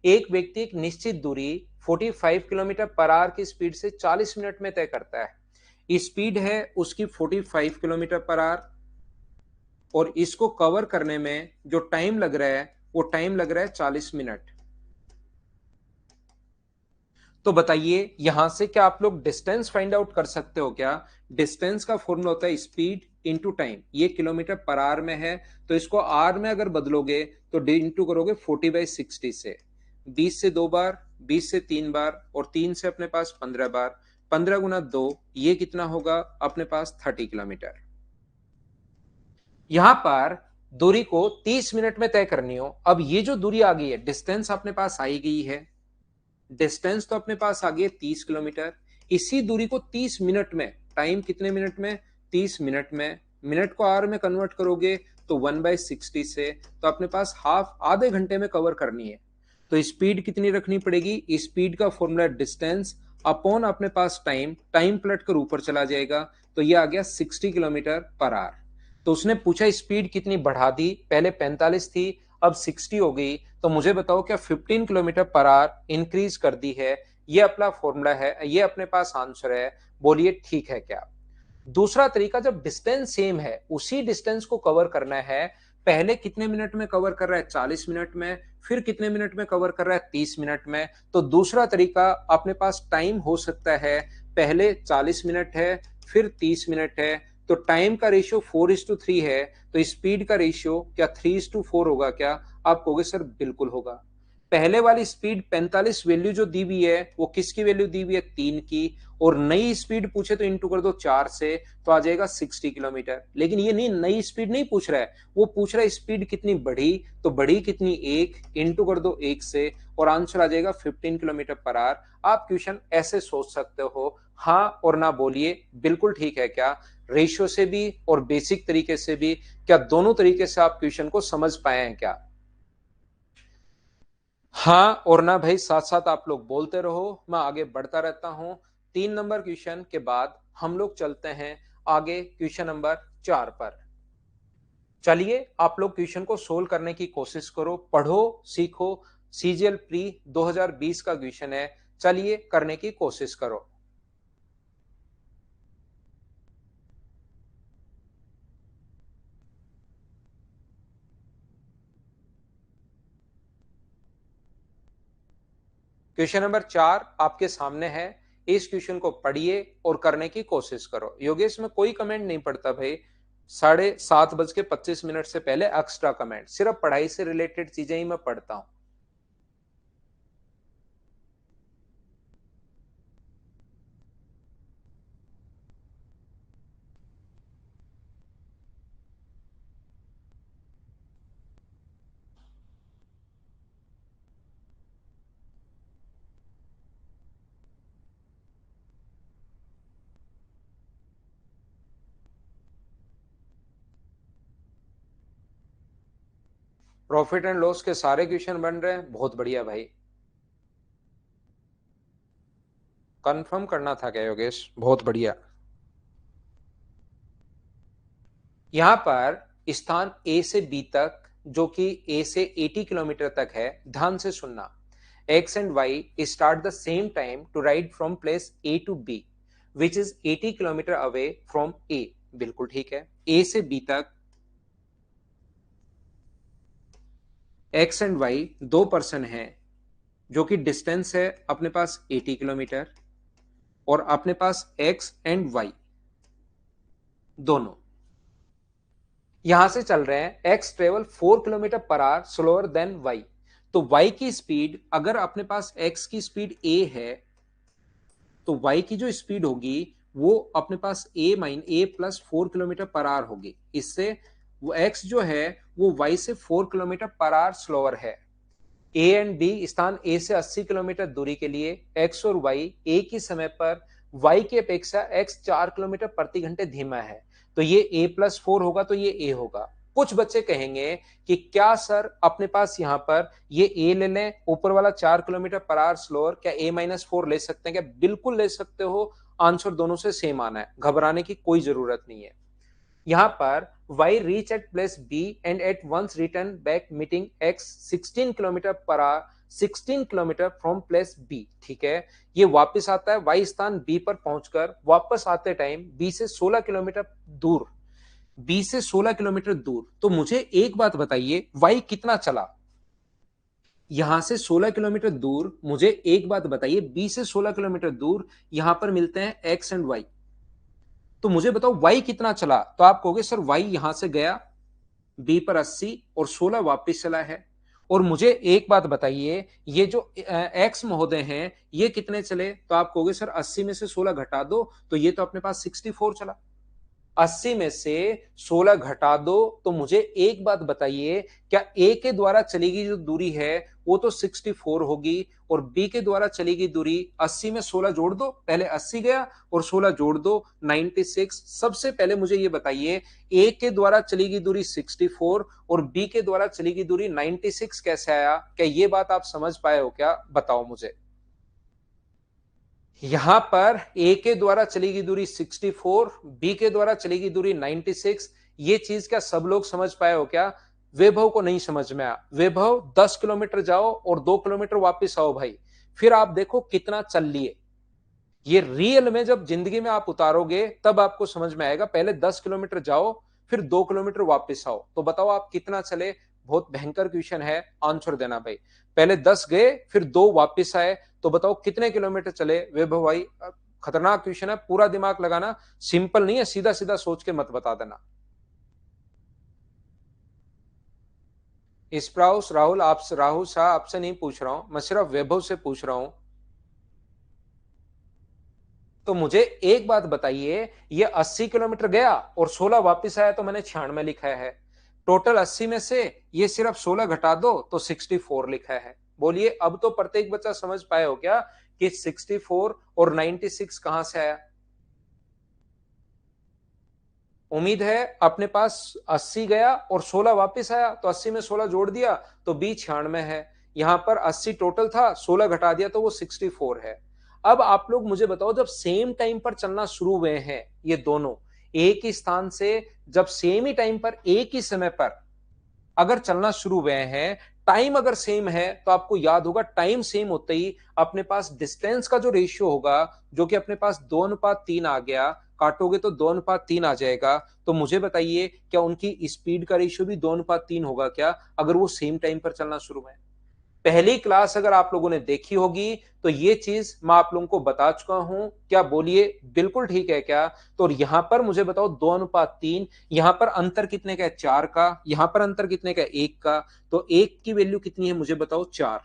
Speaker 1: एक व्यक्ति एक निश्चित दूरी 45 किलोमीटर पर आवर की स्पीड से 40 मिनट में तय करता है। स्पीड है उसकी 45 किलोमीटर पर आवर, और इसको कवर करने में जो टाइम लग रहा है वो टाइम लग रहा है 40 मिनट। तो बताइए यहां से क्या आप लोग डिस्टेंस फाइंड आउट कर सकते हो क्या? डिस्टेंस का फॉर्मूला होता है स्पीड इंटू टाइम। ये किलोमीटर पर आवर में है, तो इसको आर में अगर बदलोगे तो डी इंटू करोगे 40/60 से। 20 से 2 बार, 20 से 3 बार, और 3 से अपने पास 15 बार। 15 × 2 ये कितना होगा अपने पास? 30 किलोमीटर। यहां पर दूरी को 30 मिनट में तय करनी हो। अब ये जो दूरी आ गई है, डिस्टेंस अपने पास आई गई है। डिस्टेंस तो अपने पास आ गई 30 किलोमीटर। इसी दूरी को 30 मिनट में, टाइम कितने मिनट में? 30 मिनट में। मिनट को आवर में कन्वर्ट करोगे तो 1/60 से, तो अपने पास हाफ, आधे घंटे में कवर करनी है। तो स्पीड कितनी रखनी पड़ेगी? स्पीड का फॉर्मूला डिस्टेंस अपॉन अपने पास टाइम, टाइम पलट कर ऊपर चला जाएगा, तो ये आ गया 60 किलोमीटर पर आवर। तो उसने पूछा स्पीड कितनी बढ़ा दी, पहले 45 थी अब 60 हो गई, तो मुझे बताओ क्या 15 किलोमीटर पर आवर इंक्रीज कर दी है? ये अपना फॉर्मूला है, ये अपने पास आंसर है। बोलिए ठीक है क्या? दूसरा तरीका, जब डिस्टेंस सेम है उसी डिस्टेंस को कवर करना है। पहले कितने मिनट में कवर कर रहा है? 40 मिनट में। फिर कितने मिनट में कवर कर रहा है? 30 मिनट में। तो दूसरा तरीका अपने पास टाइम हो सकता है, पहले 40 मिनट है फिर 30 मिनट है, तो टाइम का रेशियो 4:3 है, तो स्पीड का रेशियो क्या 3:4 होगा क्या? आप कहोगे सर बिल्कुल होगा। पहले वाली स्पीड 45 वैल्यू जो दी हुई है वो किसकी वैल्यू दी हुई है? 3 की। और नई स्पीड पूछे तो इंटू कर दो 4 से, तो आ जाएगा 60 किलोमीटर। लेकिन ये नहीं, नई स्पीड नहीं पूछ रहा है, वो पूछ रहा है स्पीड कितनी बढ़ी, तो बढ़ी कितनी? 1, इंटू कर दो 1 से, और आंसर आ जाएगा 15 किलोमीटर पर आवर। आप क्वेश्चन ऐसे सोच सकते हो, हाँ और ना बोलिए बिल्कुल ठीक है क्या? रेशियो से भी और बेसिक तरीके से भी, क्या दोनों तरीके से आप क्वेश्चन को समझ पाए हैं क्या? हाँ और ना भाई साथ साथ आप लोग बोलते रहो, मैं आगे बढ़ता रहता हूं। 3 नंबर क्वेश्चन के बाद हम लोग चलते हैं आगे क्वेश्चन नंबर 4 पर। चलिए आप लोग क्वेश्चन को सोल्व करने की कोशिश करो, पढ़ो, सीखो। सीजीएल प्री 2020 का क्वेश्चन है, चलिए करने की कोशिश करो। क्वेश्चन नंबर 4 आपके सामने है। इस क्वेश्चन को पढ़िए और करने की कोशिश करो। योगेश में कोई कमेंट नहीं पढ़ता भाई, 7:30 से पहले एक्स्ट्रा कमेंट, सिर्फ पढ़ाई से रिलेटेड चीजें ही मैं पढ़ता हूं। प्रॉफिट एंड लॉस के सारे क्वेश्चन बन रहे हैं, बहुत बढ़िया भाई। कंफर्म करना था क्या योगेश? बहुत बढ़िया। यहां पर स्थान ए से बी तक, जो कि ए से 80 किलोमीटर तक है, ध्यान से सुनना। X and Y start the same time to ride from place A to B which is 80 kilometre away from A. बिल्कुल ठीक है। ए से बी तक एक्स एंड वाई दो पर्सन हैं, जो कि डिस्टेंस है अपने पास 80 किलोमीटर। और अपने पास x एंड y दोनों यहां से चल रहे हैं। x travel 4 kilometre per our slower then y। तो y की स्पीड, अगर अपने पास x की स्पीड a है तो y की जो स्पीड होगी वो अपने पास a plus 4 kilometre per our होगी। इससे वो x जो है वो y से 4 किलोमीटर पर आवर स्लोअर है। ए एंड बी स्थान ए से 80 किलोमीटर दूरी के लिए x और y एक ही समय पर y की अपेक्षा x 4 किलोमीटर प्रति घंटे धीमा है। तो ये a प्लस 4 होगा, तो ये a होगा। कुछ बच्चे कहेंगे कि क्या सर अपने पास यहां पर ये a ले लें, ऊपर वाला 4 किलोमीटर पर आवर स्लोअर, क्या a माइनस 4 ले सकते हैं क्या? बिल्कुल ले सकते हो। आंसर दोनों से सेम आना है, घबराने की कोई जरूरत नहीं है। यहां पर y reach at place B and at once return back meeting x 16 kilometre per our 16 kilometre from place B। ठीक है, ये वापस आता है y स्थान B पर पहुंचकर वापस आते टाइम B से 16 किलोमीटर दूर, B से 16 किलोमीटर दूर। तो मुझे एक बात बताइए, y कितना चला? यहां से 16 किलोमीटर दूर, मुझे एक बात बताइए, B से 16 किलोमीटर दूर यहां पर मिलते हैं x एंड y। तो मुझे बताओ y कितना चला? तो आप कहोगे सर y यहां से गया बी पर 80 और 16 वापस चला है। और मुझे एक बात बताइए, ये जो एक्स महोदय हैं ये कितने चले? तो आप कहोगे सर 80 में से 16 घटा दो, तो ये तो अपने पास 64 चला। 80 में से 16 घटा दो, तो मुझे एक बात बताइए, क्या ए के द्वारा चली गई जो दूरी है वो तो 64 होगी, और बी के द्वारा चली गई दूरी 80 में 16 जोड़ दो, पहले 80 गया और 16 जोड़ दो 96। सबसे पहले मुझे ये बताइए, ए के द्वारा चली गई दूरी 64 और बी के द्वारा चली गई दूरी 96 कैसे आया? क्या ये बात आप समझ पाए हो क्या? बताओ मुझे। यहां पर ए के द्वारा चली गई दूरी 64, बी के द्वारा चली गई दूरी 96। ये चीज क्या सब लोग समझ पाए हो क्या? वैभव को नहीं समझ में आया। वैभव 10 किलोमीटर जाओ और 2 किलोमीटर वापस आओ भाई, फिर आप देखो कितना चल लिए। ये रियल में जब जिंदगी में आप उतारोगे तब आपको समझ में आएगा। पहले 10 किलोमीटर जाओ, फिर 2 किलोमीटर वापस आओ, तो बताओ आप कितना चले। बहुत भयंकर क्वेश्चन है, आंसर देना भाई। पहले 10 गए फिर 2 वापस आए, तो बताओ कितने किलोमीटर चले वैभव भाई? खतरनाक क्वेश्चन है, पूरा दिमाग लगाना, सिंपल नहीं है, सीधा सीधा सोच के मत बता देना। स्प्राउस राहुल, आप राहुल शाह आपसे नहीं पूछ रहा हूं, मैं सिर्फ वैभव से पूछ रहा हूं। तो मुझे एक बात बताइए, ये 80 किलोमीटर गया और 16 वापस आया, तो मैंने 96 लिखा है। टोटल 80 में से ये सिर्फ 16 घटा दो तो 64 लिखा है। बोलिए अब तो प्रत्येक बच्चा समझ पाए हो क्या कि 64 और 96 कहां से आया? उम्मीद है अपने पास 80 गया और 16 वापस आया, तो 80 में 16 जोड़ दिया तो बी 96 है। यहां पर 80 टोटल था, 16 घटा दिया तो वो 64 है। अब आप लोग मुझे बताओ, जब सेम टाइम पर चलना शुरू हुए हैं ये दोनों एक ही स्थान से, जब सेम ही टाइम पर एक ही समय पर अगर चलना शुरू हुए हैं, टाइम अगर सेम है, तो आपको याद होगा टाइम सेम होते ही अपने पास डिस्टेंस का जो रेशियो होगा, जो कि अपने पास 2:3 आ गया, काटोगे तो 2:3 आ जाएगा। तो मुझे बताइए, क्या उनकी स्पीड का रेशियो भी 2:3 होगा क्या, अगर वो सेम टाइम पर चलना शुरू है? पहली क्लास अगर आप लोगों ने देखी होगी तो ये चीज मैं आप लोगों को बता चुका हूं। क्या बोलिए, बिल्कुल ठीक है क्या? तो यहां पर मुझे बताओ 2:3, यहां पर अंतर कितने का है? 4 का। यहां पर अंतर कितने का है? 1 का। तो 1 की वैल्यू कितनी है मुझे बताओ? 4।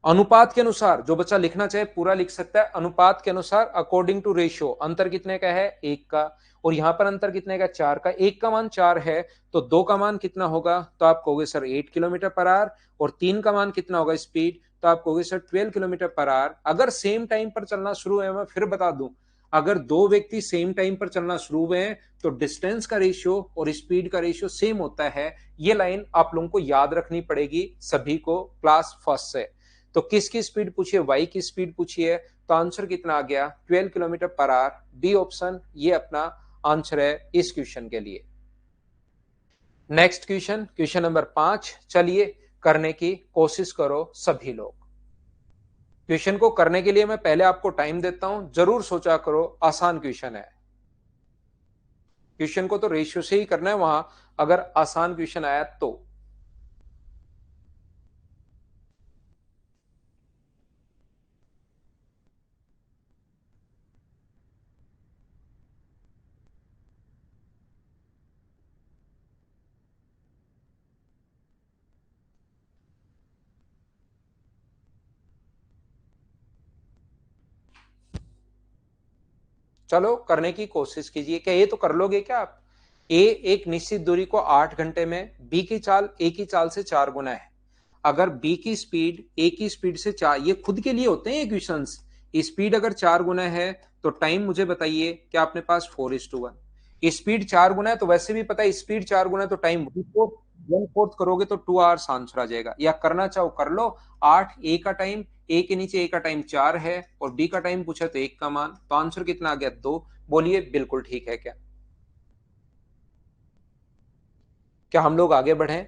Speaker 1: अनुपात के अनुसार जो बच्चा लिखना चाहे पूरा लिख सकता है। अनुपात के अनुसार अकॉर्डिंग टू रेशियो अंतर कितने का है? 1 का। और यहां पर अंतर कितने का? 4 का। 1 का मान 4 है तो 2 का मान कितना होगा? तो आप कहोगे सर 8 किलोमीटर पर आवर। और 3 का मान कितना होगा स्पीड? तो आप कहोगे सर 12 किलोमीटर पर आवर। अगर सेम टाइम पर चलना शुरू है, मैं फिर बता दूं, अगर दो व्यक्ति सेम टाइम पर चलना शुरू हुए हैं तो डिस्टेंस का रेशियो और स्पीड का रेशियो सेम होता है। ये लाइन आप लोगों को याद रखनी पड़ेगी सभी को क्लास फर्स्ट से। तो किसकी स्पीड पूछी है? वाई की स्पीड पूछी है। तो आंसर कितना आ गया? 12 kilometre per our. D option ये अपना आंसर है इस क्वेश्चन के लिए। Next question, question number 5। चलिए करने की कोशिश करो सभी लोग। क्वेश्चन को करने के लिए मैं पहले आपको टाइम देता हूं, जरूर सोचा करो, आसान क्वेश्चन है। क्वेश्चन को तो रेशियो से ही करना है वहां, अगर आसान क्वेश्चन आया तो। चलो करने की कोशिश कीजिए। क्या ये तो कर लोगे क्या आप? ए एक निश्चित दूरी को 8 घंटे में, बी की चाल ए की चाल से 4 गुना है। अगर बी की स्पीड ए की स्पीड से 4, ये खुद के लिए होते हैं इक्वेशंस। स्पीड अगर 4 गुना है तो टाइम मुझे बताइए क्या अपने पास 4:1। स्पीड 4 गुना है तो वैसे भी पता है स्पीड 4 गुना है तो टाइम 1/4 करोगे तो 2 आवर्स आंसर आ जाएगा। या करना चाहो कर लो। 8 ए का टाइम, ए के नीचे ए का टाइम 4 है और बी का टाइम पूछा तो 1 का मान, तो आंसर कितना आ गया 2। बोलिए बिल्कुल ठीक है क्या? क्या हम लोग आगे बढ़े?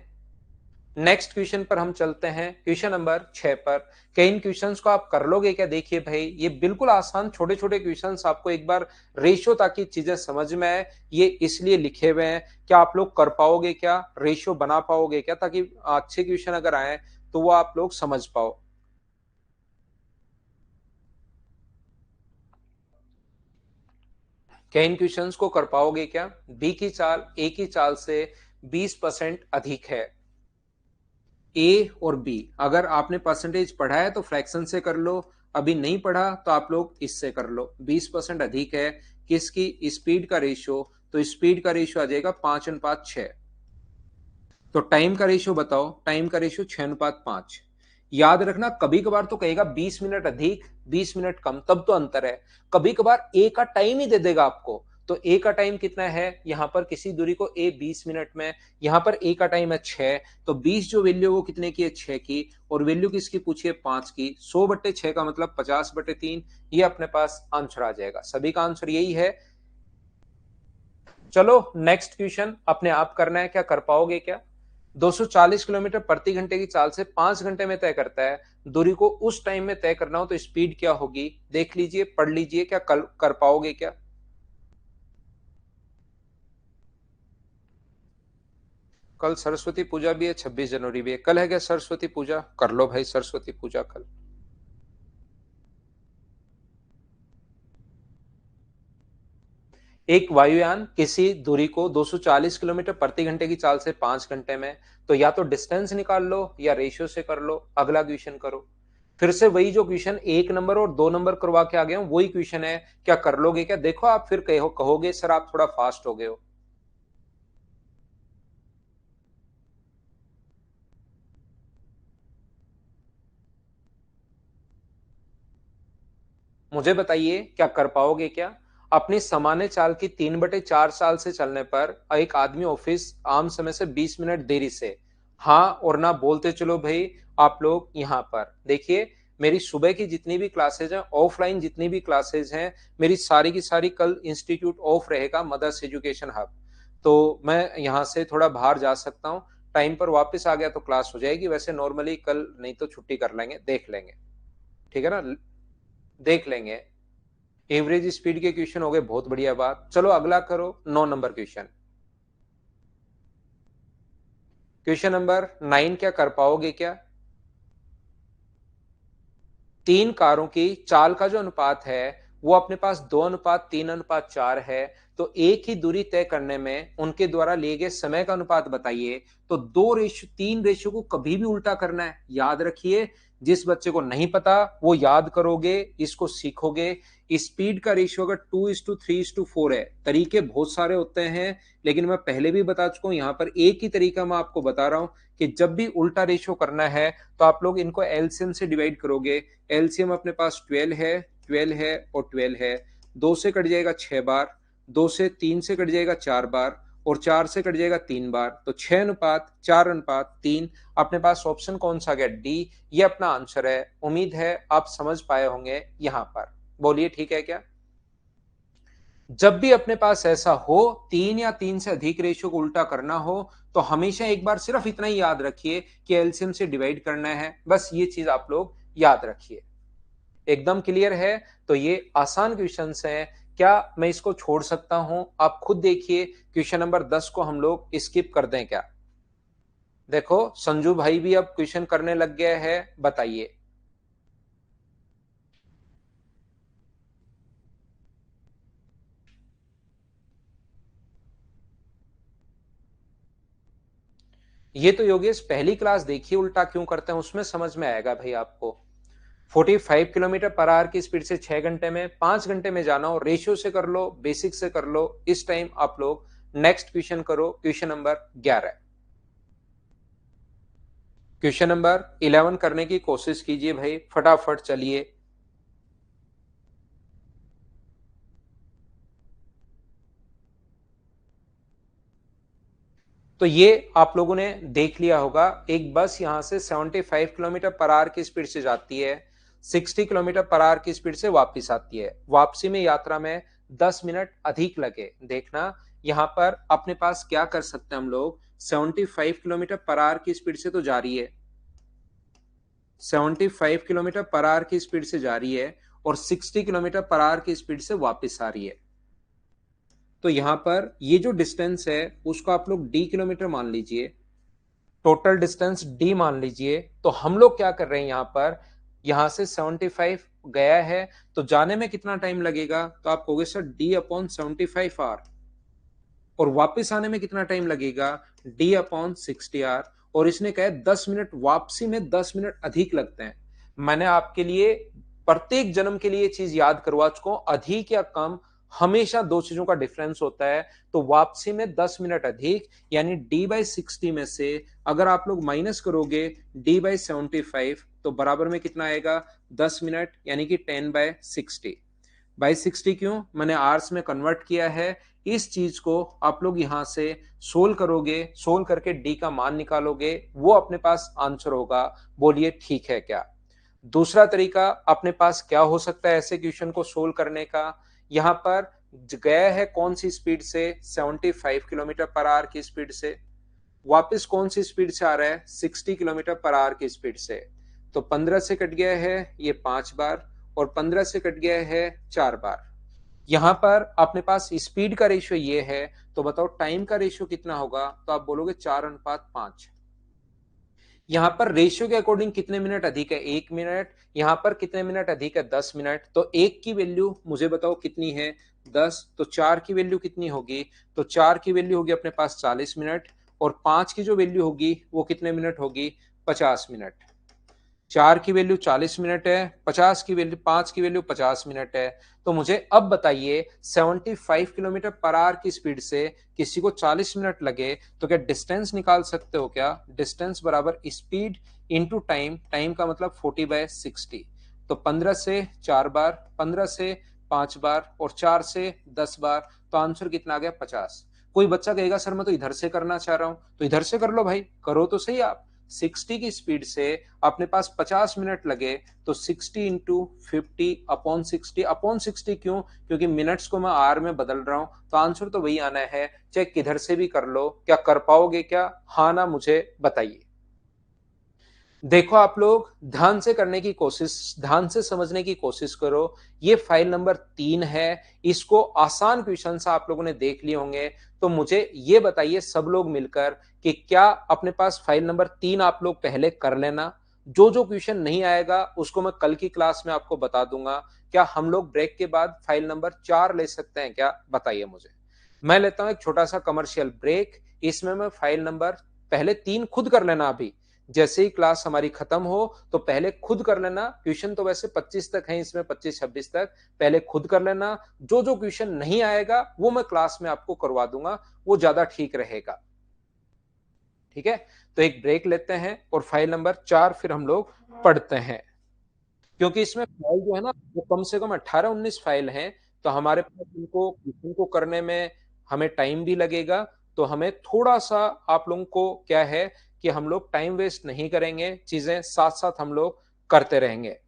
Speaker 1: नेक्स्ट क्वेश्चन पर हम चलते हैं, क्वेश्चन नंबर 6 पर। क्या इन क्वेश्चंस को आप कर लोगे क्या? देखिए भाई ये बिल्कुल आसान छोटे छोटे क्वेश्चंस, आपको एक बार रेशियो ताकि चीजें समझ में आए ये इसलिए लिखे हुए हैं। क्या आप लोग कर पाओगे क्या? रेशियो बना पाओगे क्या, ताकि अच्छे क्वेश्चन अगर आए तो वो आप लोग समझ पाओ। क्या इन क्वेश्चंस को कर पाओगे क्या? बी की चाल ए की चाल से 20% अधिक है। ए और बी, अगर आपने परसेंटेज पढ़ा है तो फ्रैक्शन से कर लो, अभी नहीं पढ़ा तो आप लोग इससे कर लो। 20% अधिक है किसकी? स्पीड का रेशियो। तो स्पीड का रेशियो आ जाएगा 5:6। तो टाइम का रेशियो बताओ। टाइम का रेशियो 6:5। याद रखना कभी कभार तो कहेगा 20 मिनट अधिक 20 मिनट कम, तब तो अंतर है। कभी कभार ए का टाइम ही दे देगा आपको। तो ए का टाइम कितना है यहां पर? किसी दूरी को ए 20 मिनट में, यहां पर ए का टाइम है 6, तो 20 जो वैल्यू वो कितने की है? 6 की। और वैल्यू किसकी पूछी है? 5 की। 100/6 का मतलब 50/3। ये अपने पास आंसर आ जाएगा। सभी का आंसर यही है। चलो नेक्स्ट क्वेश्चन अपने आप करना है। क्या कर पाओगे क्या? 240 किलोमीटर प्रति घंटे की चाल से 5 घंटे में तय करता है। दूरी को उस टाइम में तय करना हो तो स्पीड क्या होगी? देख लीजिए, पढ़ लीजिए। क्या कल कर पाओगे क्या? कल सरस्वती पूजा भी है, 26 जनवरी भी है। कल है क्या सरस्वती पूजा? कर लो भाई सरस्वती पूजा कल। एक वायुयान किसी दूरी को 240 किलोमीटर प्रति घंटे की चाल से 5 घंटे में, तो या तो डिस्टेंस निकाल लो या रेशियो से कर लो। अगला क्वेश्चन करो। फिर से वही जो क्वेश्चन 1 नंबर और 2 नंबर करवा के आ गए हो वही क्वेश्चन है। क्या कर लोगे क्या? देखो आप फिर कहोगे सर आप थोड़ा फास्ट हो गए हो। मुझे बताइए क्या कर पाओगे क्या? अपनी सामान्य चाल की 3/4 साल से चलने पर एक आदमी ऑफिस आम समय से 20 मिनट देरी से, हाँ और ना बोलते चलो भाई। आप लोग यहाँ पर देखिए, मेरी सुबह की जितनी भी क्लासेज हैं, ऑफलाइन जितनी भी क्लासेज हैं, मेरी सारी की सारी कल इंस्टीट्यूट ऑफ रहेगा, मदर्स एजुकेशन हब। तो मैं यहाँ से थोड़ा बाहर जा सकता हूँ। टाइम पर वापस आ गया तो क्लास हो जाएगी। वैसे नॉर्मली कल नहीं तो छुट्टी कर लेंगे, देख लेंगे। ठीक है ना? देख लेंगे। एवरेज स्पीड के क्वेश्चन हो गए, बहुत बढ़िया बात। चलो अगला करो, 9 नंबर क्वेश्चन। क्वेश्चन नंबर 9 क्या कर पाओगे क्या? तीन कारों की चाल का जो अनुपात है वो अपने पास 2:3:4 है। तो एक ही दूरी तय करने में उनके द्वारा लिए गए समय का अनुपात बताइए। तो 2:3 को कभी भी उल्टा करना है, याद रखिए। जिस बच्चे को नहीं पता वो याद करोगे, इसको सीखोगे। स्पीड का रेशियो अगर 2:3:4 है, तरीके बहुत सारे होते हैं, लेकिन मैं पहले भी बता चुका हूं। यहां पर एक ही तरीका मैं आपको बता रहा हूं कि जब भी उल्टा रेशियो करना है तो आप लोग इनको एलसीएम से डिवाइड करोगे। एलसीएम अपने पास 12 है, 12 है और 12 है। 2 से कट जाएगा 6 बार, 2 से 3 से कट जाएगा 4 बार और 4 से कट जाएगा 3 बार। तो 6:4:3। अपने पास ऑप्शन कौन सा गया? डी। ये अपना आंसर है। उम्मीद है आप समझ पाए होंगे यहां पर। बोलिए ठीक है क्या? जब भी अपने पास ऐसा हो, 3 या 3 से अधिक रेशियो को उल्टा करना हो, तो हमेशा एक बार सिर्फ इतना ही याद रखिए कि एलसीएम से डिवाइड करना है। बस ये चीज आप लोग याद रखिए। एकदम क्लियर है? तो ये आसान क्वेश्चन हैं। क्या मैं इसको छोड़ सकता हूं? आप खुद देखिए। क्वेश्चन नंबर 10 को हम लोग स्किप कर दें क्या? देखो संजू भाई भी अब क्वेश्चन करने लग गया है, बताइए। ये तो योगेश पहली क्लास देखिए, उल्टा क्यों करते हैं उसमें समझ में आएगा भाई आपको। 45 किलोमीटर पर आवर की स्पीड से 6 घंटे में, 5 घंटे में जाना हो, रेशियो से कर लो, बेसिक से कर लो। इस टाइम आप लोग नेक्स्ट क्वेश्चन करो, क्वेश्चन नंबर 11। क्वेश्चन नंबर 11 करने की कोशिश कीजिए भाई, फटाफट चलिए। तो ये आप लोगों ने देख लिया होगा, एक बस यहां से 75 किलोमीटर पर आवर की स्पीड से जाती है, 60 किलोमीटर पर आवर की स्पीड से वापस आती है। वापसी में यात्रा में 10 मिनट अधिक लगे। देखना यहां पर अपने पास क्या कर सकते हैं हम लोग, 75 किलोमीटर पर आवर की स्पीड से तो जा रही है, 75 किलोमीटर पर आवर की स्पीड से जा रही है और 60 किलोमीटर पर आवर की स्पीड से वापस आ रही है। तो यहां पर ये जो डिस्टेंस है उसको आप लोग डी किलोमीटर मान लीजिए, टोटल डिस्टेंस डी मान लीजिए। तो हम लोग क्या कर रहे हैं यहां पर, यहां से 75 गया है तो जाने में कितना टाइम लगेगा, तो आप कहोगे सर डी अपॉन 75 आर, और वापस आने में कितना टाइम लगेगा, डी अपॉन 60 आर। और इसने कहा 10 मिनट, वापसी में 10 मिनट अधिक लगते हैं। मैंने आपके लिए प्रत्येक जन्म के लिए चीज याद करवा चुका हूं, अधिक या कम हमेशा दो चीजों का डिफरेंस होता है। तो वापसी में 10 मिनट अधिक, यानी डी बाई 60 में से अगर आप लोग माइनस करोगे डी बाई 75, तो बराबर में कितना आएगा, 10 मिनट, यानी कि 10 बाय 60। बाई 60 क्यों, मैंने आर्स में कन्वर्ट किया है। इस चीज को आप लोग यहां से सोल्व करोगे, सोल्व करके डी का मान निकालोगे, वो अपने पास आंसर होगा। बोलिए ठीक है क्या। दूसरा तरीका अपने पास क्या हो सकता है ऐसे क्वेश्चन को सोल्व करने का, यहां पर गया है कौन सी स्पीड से, 75 किलोमीटर पर आवर की स्पीड से, वापस कौन सी स्पीड से आ रहा है, 60 किलोमीटर पर आवर की स्पीड से। तो 15 से कट गया है ये 5 बार, और 15 से कट गया है 4 बार। यहां पर अपने पास स्पीड का रेशियो ये है, तो बताओ टाइम का रेशियो कितना होगा, तो आप बोलोगे 4:5। यहां पर रेशियो के अकॉर्डिंग कितने मिनट अधिक है, 1 मिनट। यहां पर कितने मिनट अधिक है, 10 मिनट। तो एक की वैल्यू मुझे बताओ कितनी है, 10। तो चार की वैल्यू कितनी होगी, तो चार की वैल्यू होगी अपने पास 40 मिनट, और 5 की जो वैल्यू होगी वो कितने मिनट होगी, 50 मिनट। चार की वैल्यू 40 मिनट है, 5 की वैल्यू 50 मिनट है। तो मुझे अब बताइए 75 किलोमीटर पर आवर की स्पीड से किसी को 40 मिनट लगे, तो क्या डिस्टेंस निकाल सकते हो क्या, डिस्टेंस बराबर स्पीड इंटू टाइम, टाइम का मतलब 40/60। तो 15 से 4 बार, 15 से 5 बार, और 4 से 10 बार, तो आंसर कितना आ गया, 50। कोई बच्चा कहेगा सर मैं तो इधर से करना चाह रहा हूं, तो इधर से कर लो भाई, करो तो सही आप। 60 की स्पीड से अपने पास 50 मिनट लगे, तो 60 इंटू 50/60 क्यों, क्योंकि मिनट्स को मैं आर में बदल रहा हूं। तो आंसर तो वही आना है, चाहे किधर से भी कर लो। क्या कर पाओगे क्या, हाँ ना मुझे बताइए। देखो आप लोग ध्यान से करने की कोशिश, ध्यान से समझने की कोशिश करो। ये फाइल नंबर 3 है, इसको आसान क्वेश्चन से आप लोगों ने देख लिए होंगे। तो मुझे ये बताइए सब लोग मिलकर कि क्या अपने पास फाइल नंबर 3 आप लोग पहले कर लेना, जो जो क्वेश्चन नहीं आएगा उसको मैं कल की क्लास में आपको बता दूंगा। क्या हम लोग ब्रेक के बाद फाइल नंबर 4 ले सकते हैं क्या, बताइए मुझे। मैं लेता हूं एक छोटा सा कमर्शियल ब्रेक, इसमें मैं फाइल नंबर पहले 3 खुद कर लेना अभी, जैसे ही क्लास हमारी खत्म हो तो पहले खुद कर लेना। क्वेश्चन तो वैसे 25 तक है इसमें, 25-26 तक, पहले खुद कर लेना। जो जो क्वेश्चन नहीं आएगा वो मैं क्लास में आपको करवा दूंगा, वो ज्यादा ठीक रहेगा। ठीक है, तो एक ब्रेक लेते हैं और फाइल नंबर 4 फिर हम लोग पढ़ते हैं। क्योंकि इसमें फाइल जो है ना वो कम से कम 18-19 फाइल हैं, तो हमारे पास इनको करने में हमें टाइम भी लगेगा। तो हमें थोड़ा सा आप लोगों को क्या है कि हम लोग टाइम वेस्ट नहीं करेंगे, चीजें साथ साथ हम लोग करते रहेंगे।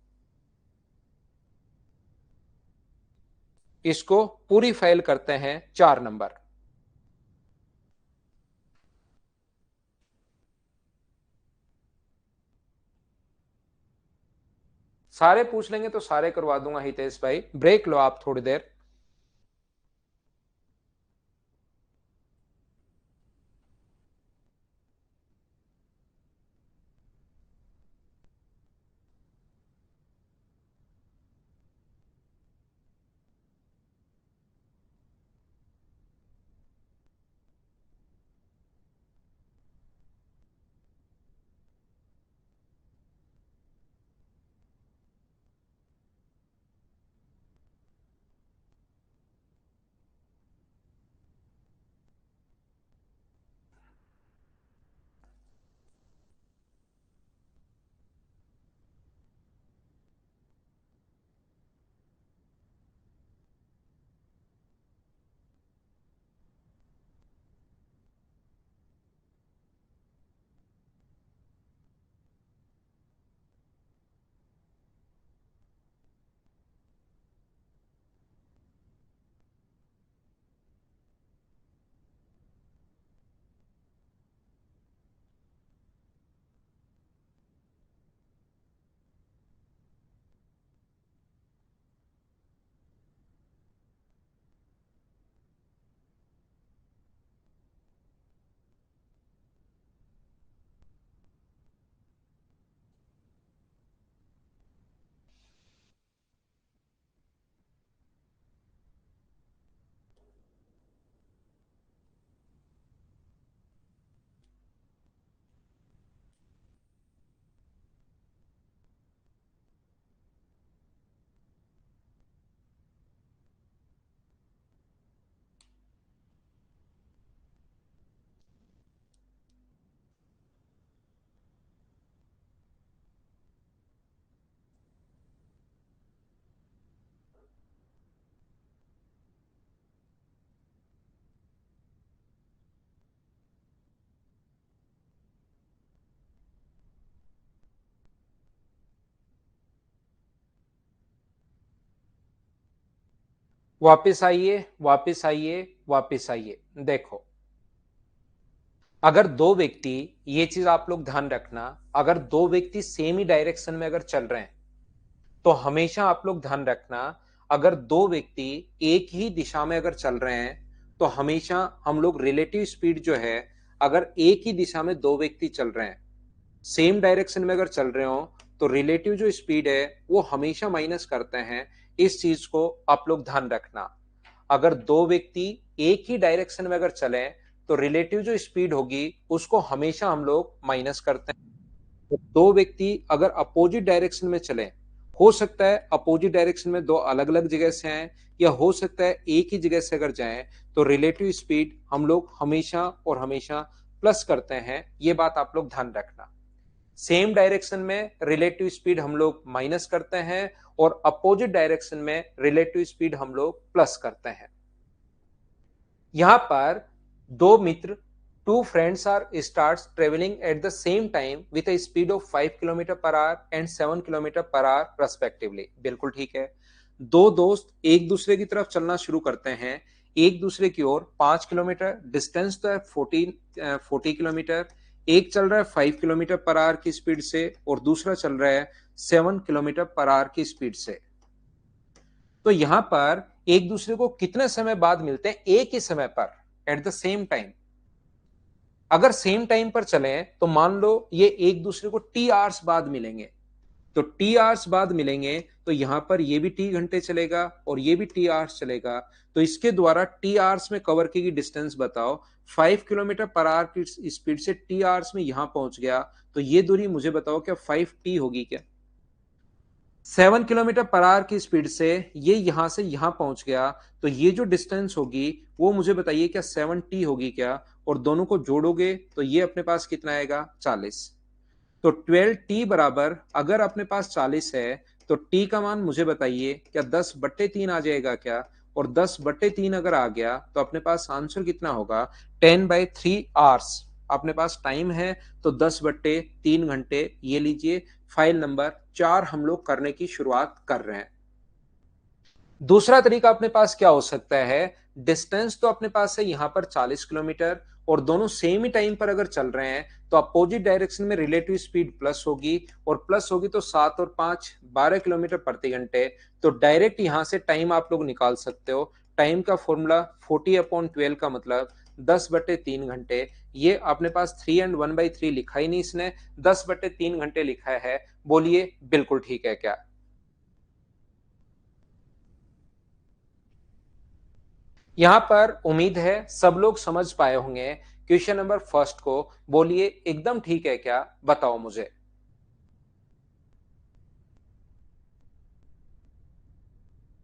Speaker 1: इसको पूरी फाइल करते हैं 4 नंबर। सारे पूछ लेंगे तो सारे करवा दूंगा हितेश भाई, ब्रेक लो आप थोड़ी देर। वापस आइए, वापस आइए, वापस आइए। देखो, अगर दो व्यक्ति, ये चीज आप लोग ध्यान रखना, अगर दो व्यक्ति सेम ही डायरेक्शन में अगर चल रहे हैं तो हमेशा आप लोग ध्यान रखना, अगर दो व्यक्ति एक ही दिशा में अगर चल रहे हैं तो हमेशा हम लोग रिलेटिव स्पीड जो है, अगर एक ही दिशा में दो व्यक्ति चल रहे हैं, सेम डायरेक्शन में अगर चल रहे हो, तो रिलेटिव जो स्पीड है वो हमेशा माइनस करते हैं। इस चीज को आप लोग ध्यान रखना। अगर दो व्यक्ति एक ही डायरेक्शन में अगर चले तो रिलेटिव जो स्पीड होगी उसको हमेशा हम लोग माइनस करते हैं। तो दो व्यक्ति अगर अपोजिट डायरेक्शन में चले, हो सकता है अपोजिट डायरेक्शन में दो अलग अलग जगह से आए, या हो सकता है एक ही जगह से अगर जाएं, तो रिलेटिव स्पीड हम लोग हमेशा और हमेशा प्लस करते हैं। ये बात आप लोग ध्यान रखना। सेम डायरेक्शन में रिलेटिव स्पीड हम लोग माइनस करते हैं और अपोजिट डायरेक्शन में रिलेटिव स्पीड हम लोग प्लस करते हैं। यहां पर दो मित्र, two friends are starts traveling at the same time with a speed of 5 kilometre per our and 7 kilometre per our respectively। बिल्कुल ठीक है। दो दोस्त एक दूसरे की तरफ चलना शुरू करते हैं, एक दूसरे की ओर 5 किलोमीटर, डिस्टेंस तो है 40 किलोमीटर। एक चल रहा है 5 किलोमीटर पर आवर की स्पीड से और दूसरा चल रहा है 7 किलोमीटर पर आवर की स्पीड से। तो यहां पर एक दूसरे को कितने समय बाद मिलते हैं? एक ही समय पर, एट द सेम टाइम। अगर सेम टाइम पर चले तो मान लो ये एक दूसरे को टी आवर्स बाद मिलेंगे, तो टी आवर्स बाद मिलेंगे तो यहां पर ये भी टी घंटे चलेगा और ये भी टी आवर्स चलेगा। तो इसके द्वारा टी आवर्स में कवर की डिस्टेंस बताओ। 5 किलोमीटर पर आवर की स्पीड से टी आवर्स में यहां पहुंच गया, तो ये दूरी मुझे बताओ क्या 5t होगी क्या? 7 किलोमीटर पर आवर की स्पीड से ये यहां से यहां पहुंच गया, तो ये जो डिस्टेंस होगी वो मुझे बताइए क्या 7t होगी क्या? और दोनों को जोड़ोगे तो ये अपने पास कितना आएगा? 40। तो 12t बराबर, अगर अपने पास 40 है तो t का मान मुझे बताइए क्या 10/3 आ जाएगा क्या? और 10/3 अगर आ गया तो अपने पास आंसर कितना होगा? 10/3 आवर्स अपने पास टाइम है, तो 10/3 घंटे। ये लीजिए, फाइल नंबर 4 हम लोग करने की शुरुआत कर रहे हैं। दूसरा तरीका अपने पास क्या हो सकता है? डिस्टेंस तो अपने पास है यहां पर 40 किलोमीटर और दोनों सेम ही टाइम पर अगर चल रहे हैं तो अपोजिट डायरेक्शन में रिलेटिव स्पीड प्लस होगी, और प्लस होगी तो 7 और 5 12 किलोमीटर प्रति घंटे। तो डायरेक्ट यहां से टाइम आप लोग निकाल सकते हो। टाइम का फॉर्मूला 40/12 का मतलब 10/3 घंटे। ये अपने पास 3 and 1/3 लिखा ही नहीं इसने, 10/3 घंटे लिखा है। बोलिए बिल्कुल ठीक है क्या? यहां पर उम्मीद है सब लोग समझ पाए होंगे क्वेश्चन नंबर फर्स्ट को। बोलिए एकदम ठीक है क्या? बताओ मुझे।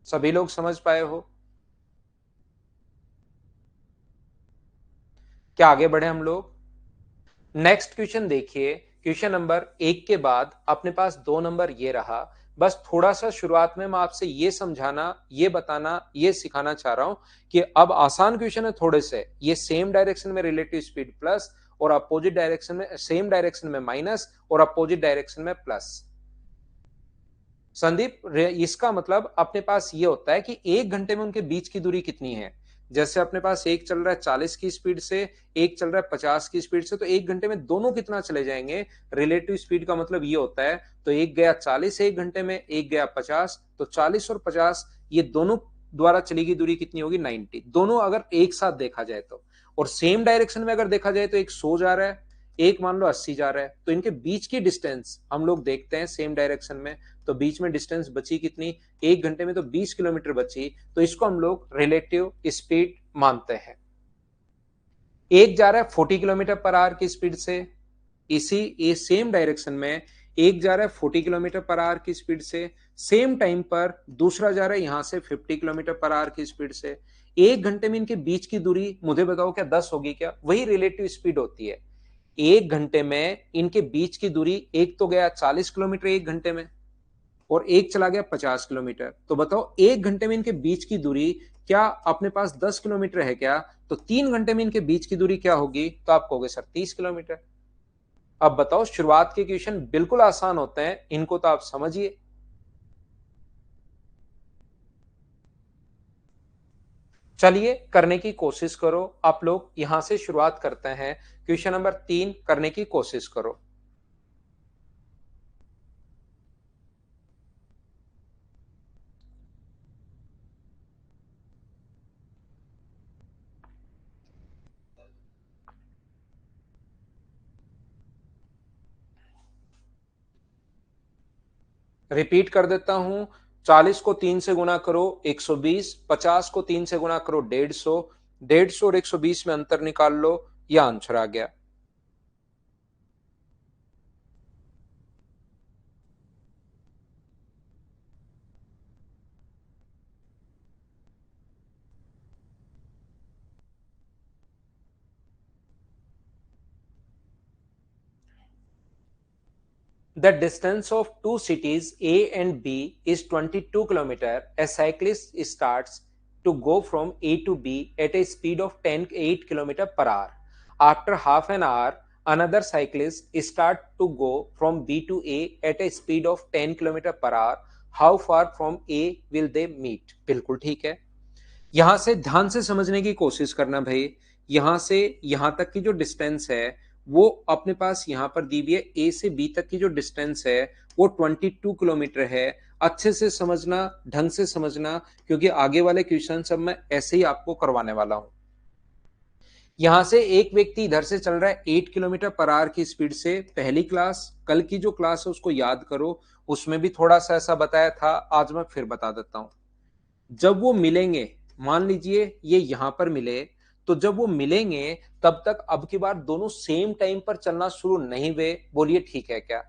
Speaker 1: सभी लोग समझ पाए हो? क्या आगे बढ़े हम लोग? नेक्स्ट क्वेश्चन देखिए। क्वेश्चन नंबर 1 के बाद अपने पास 2 नंबर ये रहा। बस थोड़ा सा शुरुआत में मैं आपसे ये समझाना, ये बताना, ये सिखाना चाह रहा हूं कि अब आसान क्वेश्चन है थोड़े से। ये सेम डायरेक्शन में रिलेटिव स्पीड प्लस और अपोजिट डायरेक्शन में, सेम डायरेक्शन में माइनस और अपोजिट डायरेक्शन में प्लस। संदीप, इसका मतलब अपने पास ये होता है कि एक घंटे में उनके बीच की दूरी कितनी है। जैसे अपने पास एक चल रहा है 40 की स्पीड से, एक चल रहा है 50 की स्पीड से, तो एक घंटे में दोनों कितना चले जाएंगे? रिलेटिव स्पीड का मतलब ये होता है, तो एक गया 40 एक घंटे में, एक गया 50, तो 40 और 50 ये दोनों द्वारा चली गई दूरी कितनी होगी? 90। दोनों अगर एक साथ देखा जाए तो, और सेम डायरेक्शन में अगर देखा जाए तो एक 100 जा रहा है, एक मान लो 80 जा रहा है, तो इनके बीच की डिस्टेंस हम लोग देखते हैं सेम डायरेक्शन में। तो बीच में डिस्टेंस बची कितनी? एक घंटे में तो 20 किलोमीटर बची, तो इसको हम लोग रिलेटिव स्पीड मानते हैं। एक जा रहा है 40 किलोमीटर पर आवर की स्पीड से, इसी सेम डायरेक्शन में एक जा रहा है 40 किलोमीटर पर आवर की स्पीड से, सेम टाइम पर दूसरा जा रहा है यहां से 50 किलोमीटर पर आवर की स्पीड से। एक घंटे में इनके बीच की दूरी मुझे बताओ क्या 10 होगी क्या? वही रिलेटिव स्पीड होती है। एक घंटे में इनके बीच की दूरी, एक तो गया 40 किलोमीटर एक घंटे में और एक चला गया 50 किलोमीटर। तो बताओ एक घंटे में इनके बीच की दूरी क्या अपने पास 10 किलोमीटर है क्या? तो 3 घंटे में इनके बीच की दूरी क्या होगी? तो आप कहोगे सर 30 किलोमीटर। अब बताओ, शुरुआत के क्वेश्चन बिल्कुल आसान होते हैं, इनको तो आप समझिए। चलिए करने की कोशिश करो। आप लोग यहां से शुरुआत करते हैं। क्वेश्चन नंबर 3 करने की कोशिश करो। रिपीट कर देता हूं। 40 को 3 से गुना करो 120, 50 को 3 से गुना करो 150, 150 और 120 में अंतर निकाल लो, यह आंसर आ गया। The distance of two cities A and B is 22 km. A cyclist starts to go from A to B at a speed of 8 km per hour. After half an hour, another cyclist starts to go from B to A at a speed of 10 km per hour. How far from A will they meet? बिल्कुल ठीक है। यहां से ध्यान से समझने की कोशिश करना भाई। यहां से यहां तक की जो डिस्टेंस है वो अपने पास यहां पर दी हुई है। ए से बी तक की जो डिस्टेंस है वो 22 किलोमीटर है। अच्छे से समझना, ढंग से समझना, क्योंकि आगे वाले क्वेश्चन सब मैं ऐसे ही आपको करवाने वाला हूं। यहां से एक व्यक्ति इधर से चल रहा है 8 किलोमीटर पर आवर की स्पीड से। पहली क्लास, कल की जो क्लास है उसको याद करो, उसमें भी थोड़ा सा ऐसा बताया था, आज मैं फिर बता देता हूं। जब वो मिलेंगे, मान लीजिए ये यहां पर मिले, तो जब वो मिलेंगे तब तक अब की बार दोनों सेम टाइम पर चलना शुरू नहीं हुए। बोलिए ठीक है क्या?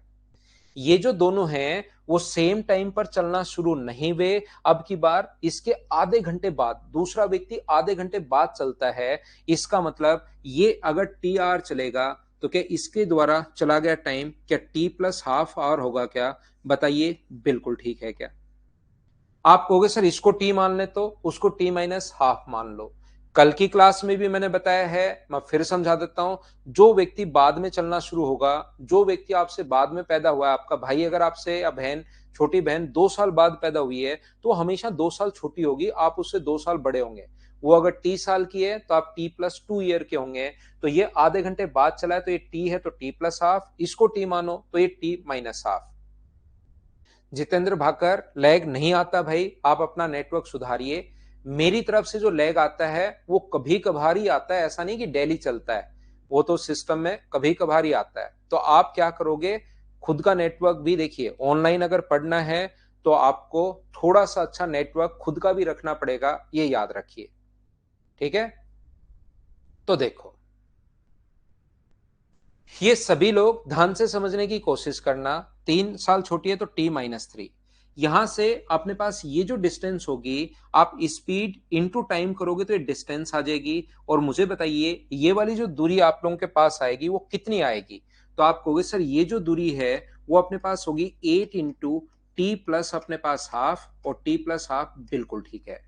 Speaker 1: ये जो दोनों हैं वो सेम टाइम पर चलना शुरू नहीं हुए। अब की बार इसके आधे घंटे बाद दूसरा व्यक्ति आधे घंटे बाद चलता है। इसका मतलब ये अगर टी आर चलेगा तो क्या इसके द्वारा चला गया टाइम क्या टी प्लस हाफ आवर होगा क्या? बताइए बिल्कुल ठीक है क्या? आप कहोगे सर इसको टी मान ले तो उसको टी माइनस हाफ मान लो। कल की क्लास में भी मैंने बताया है, मैं फिर समझा देता हूं। जो व्यक्ति बाद में चलना शुरू होगा, जो व्यक्ति आपसे बाद में पैदा हुआ है, आपका भाई अगर आपसे या बहन, छोटी बहन 2 साल बाद पैदा हुई है तो हमेशा 2 साल छोटी होगी, आप उससे 2 साल बड़े होंगे। वो अगर टी साल की है तो आप टी प्लस 2 ईयर के होंगे। तो ये आधे घंटे बाद चला है तो ये टी है तो टी प्लस हाफ, इसको टी मानो तो ये T minus half. Jitendra Bhakar, lag नहीं आता भाई, आप अपना नेटवर्क सुधारिए। मेरी तरफ से जो लैग आता है वो कभी कभार ही आता है, ऐसा नहीं कि डेली चलता है। वो तो सिस्टम में कभी कभार ही आता है। तो आप क्या करोगे, खुद का नेटवर्क भी देखिए। ऑनलाइन अगर पढ़ना है तो आपको थोड़ा सा अच्छा नेटवर्क खुद का भी रखना पड़ेगा, ये याद रखिए। ठीक है, तो देखो, ये सभी लोग ध्यान से समझने की कोशिश करना। 3 साल छोटी है तो टी माइनस 3। यहां से अपने पास ये जो डिस्टेंस होगी, आप स्पीड इनटू टाइम करोगे तो ये डिस्टेंस आ जाएगी। और मुझे बताइए ये वाली जो दूरी आप लोगों के पास आएगी वो कितनी आएगी? तो आप कहोगे सर ये जो दूरी है वो अपने पास होगी 8 इंटू टी प्लस अपने पास हाफ, और टी प्लस हाफ बिल्कुल ठीक है।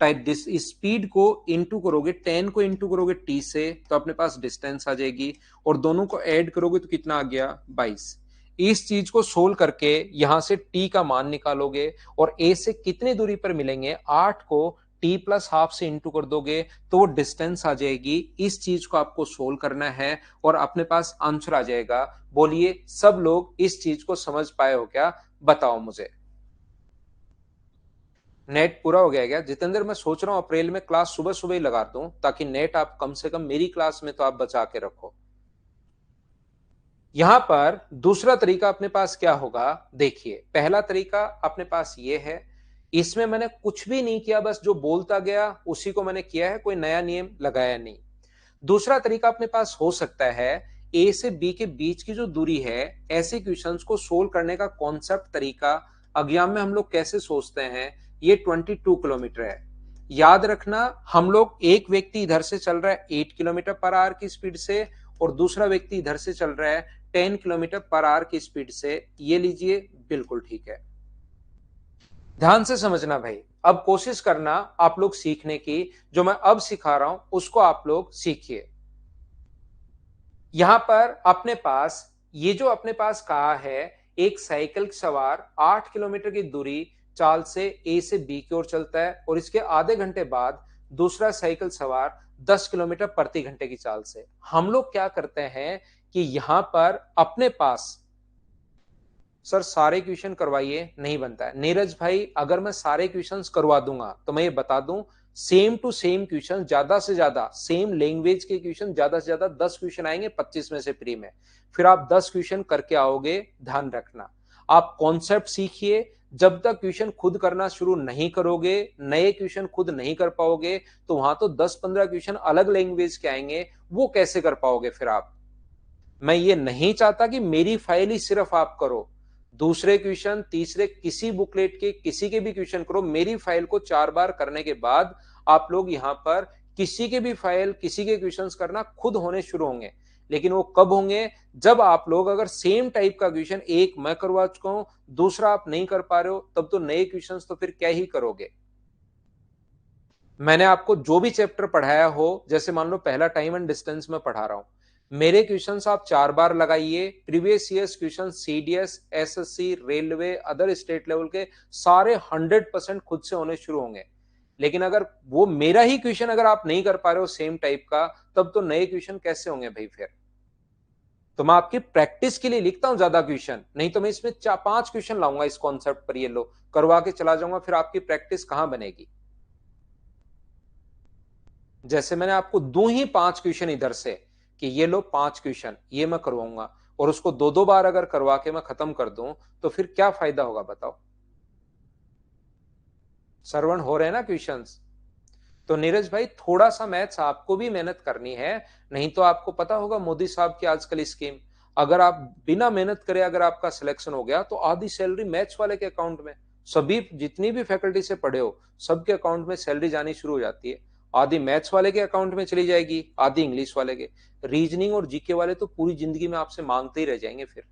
Speaker 1: टाइप दिस स्पीड को इंटू करोगे, 10 को इंटू करोगे टी से तो अपने पास डिस्टेंस आ जाएगी, और दोनों को ऐड करोगे तो कितना आ गया 22। इस चीज को सोल्व करके यहां से टी का मान निकालोगे, और ए से कितने दूरी पर मिलेंगे 8 को टी प्लस हाफ से इंटू कर दोगे तो वो डिस्टेंस आ जाएगी। इस चीज को आपको सोल्व करना है और अपने पास आंसर आ जाएगा। बोलिए सब लोग इस चीज को समझ पाए हो क्या? बताओ मुझे। नेट पूरा हो गया क्या जितेंद्र? मैं सोच रहा हूं अप्रैल में क्लास सुबह सुबह ही लगा दूं, ताकि नेट आप कम से कम मेरी क्लास में तो आप बचा के रखो। यहां पर दूसरा तरीका अपने पास क्या होगा, देखिए। पहला तरीका अपने पास ये है, इसमें मैंने कुछ भी नहीं किया, बस जो बोलता गया उसी को मैंने किया है, कोई नया नियम लगाया नहीं। दूसरा तरीका अपने पास हो सकता है, ए से बी के बीच की जो दूरी है, ऐसे क्वेश्चंस को सोल्व करने का कॉन्सेप्ट तरीका एग्जाम में हम लोग कैसे सोचते हैं। ये 22 किलोमीटर है, याद रखना। हम लोग, एक व्यक्ति इधर से चल रहा है 8 किलोमीटर पर आवर की स्पीड से, और दूसरा व्यक्ति इधर से चल रहा है 10 किलोमीटर पर आवर की स्पीड से। ये लीजिए बिल्कुल ठीक है। ध्यान से समझना भाई। अब कोशिश करना आप लोग सीखने की, जो मैं अब सिखा रहा हूं उसको आप लोग सीखिए। यहां पर अपने पास, ये जो अपने पास कहा है, एक साइकिल सवार 8 किलोमीटर की दूरी चाल से ए से बी की ओर चलता है, और इसके आधे घंटे बाद दूसरा साइकिल सवार 10 किलोमीटर प्रति घंटे की चाल से। हम लोग क्या करते हैं कि यहां पर अपने पास, सर सारे क्वेश्चन करवाइए, नहीं बनता है नीरज भाई। अगर मैं सारे क्वेश्चंस करवा दूंगा तो मैं ये बता दूं, सेम टू सेम क्वेश्चन, ज्यादा से ज्यादा सेम लैंग्वेज के क्वेश्चन ज्यादा से ज्यादा 10 क्वेश्चन आएंगे 25 में से फ्री में। फिर आप 10 क्वेश्चन करके आओगे। ध्यान रखना, आप कॉन्सेप्ट सीखिए। जब तक क्वेश्चन खुद करना शुरू नहीं करोगे, नए क्वेश्चन खुद नहीं कर पाओगे, तो वहां तो 10-15 क्वेश्चन अलग लैंग्वेज के आएंगे, वो कैसे कर पाओगे फिर आप। मैं ये नहीं चाहता कि मेरी फाइल ही सिर्फ आप करो, दूसरे क्वेश्चन तीसरे किसी बुकलेट के किसी के भी क्वेश्चन करो। मेरी फाइल को 4 बार करने के बाद आप लोग यहां पर किसी के भी फाइल किसी के क्वेश्चंस करना खुद होने शुरू होंगे। लेकिन वो कब होंगे, जब आप लोग अगर सेम टाइप का क्वेश्चन एक मैं करवा चुका हूं, दूसरा आप नहीं कर पा रहे हो, तब तो नए क्वेश्चंस तो फिर क्या ही करोगे। मैंने आपको जो भी चैप्टर पढ़ाया हो, जैसे मान लो पहला टाइम एंड डिस्टेंस में पढ़ा रहा हूं, मेरे क्वेश्चंस आप 4 बार लगाइए। Previous years question CDS, SSC, railway, other state level के सारे 100% खुद से होने शुरू होंगे। लेकिन अगर वो मेरा ही क्वेश्चन अगर आप नहीं कर पा रहे हो सेम टाइप का, तब तो नए क्वेश्चन कैसे होंगे भाई फिर। तो मैं आपकी प्रैक्टिस के लिए लिखता हूं ज्यादा क्वेश्चन, नहीं तो मैं इसमें 4-5 क्वेश्चन लाऊंगा इस कॉन्सेप्ट पर, ये लो करवा के चला जाऊंगा, फिर आपकी प्रैक्टिस कहां बनेगी। जैसे मैंने आपको दो ही 5 क्वेश्चन इधर से कि ये लो 5 क्वेश्चन ये मैं करवाऊंगा, और उसको 2-2 बार अगर करवा के मैं खत्म कर दूं, तो फिर क्या फायदा होगा बताओ। श्रवण हो रहे हैं ना क्वेश्चंस। तो नीरज भाई थोड़ा सा मैथ्स आपको भी मेहनत करनी है, नहीं तो आपको पता होगा मोदी साहब की आजकल स्कीम, अगर आप बिना मेहनत करे अगर आपका सिलेक्शन हो गया तो आधी सैलरी मैथ्स वाले के अकाउंट में, सभी जितनी भी फैकल्टी से पढ़े हो सबके अकाउंट में सैलरी जानी शुरू हो जाती है। आधी मैथ्स वाले के अकाउंट में चली जाएगी, आधी इंग्लिश वाले के। रीजनिंग और जीके वाले तो पूरी जिंदगी में आपसे मांगते ही रह जाएंगे फिर।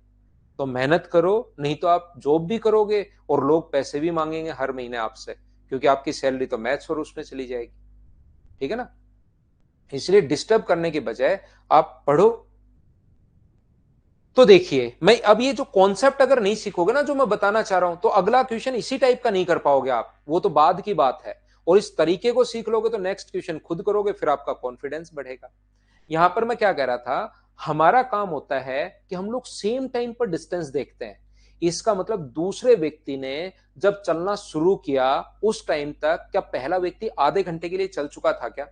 Speaker 1: तो मेहनत करो, नहीं तो आप जॉब भी करोगे और लोग पैसे भी मांगेंगे हर महीने आपसे, क्योंकि आपकी सैलरी तो मैथ्स और उसमें चली जाएगी। ठीक है ना। इसलिए डिस्टर्ब करने के बजाय आप पढ़ो। तो देखिए, मैं अब ये जो कॉन्सेप्ट अगर नहीं सीखोगे ना जो मैं बताना चाह रहा हूं, तो अगला क्वेश्चन इसी टाइप का नहीं कर पाओगे आप, वो तो बाद की बात है। और इस तरीके को सीख लोगे तो नेक्स्ट क्वेश्चन खुद करोगे, फिर आपका कॉन्फिडेंस बढ़ेगा। यहां पर मैं क्या कह रहा था, हमारा काम होता है कि हम लोग सेम टाइम पर डिस्टेंस देखते हैं। इसका मतलब दूसरे व्यक्ति ने जब चलना शुरू किया उस टाइम तक क्या पहला व्यक्ति आधे घंटे के लिए चल चुका था क्या।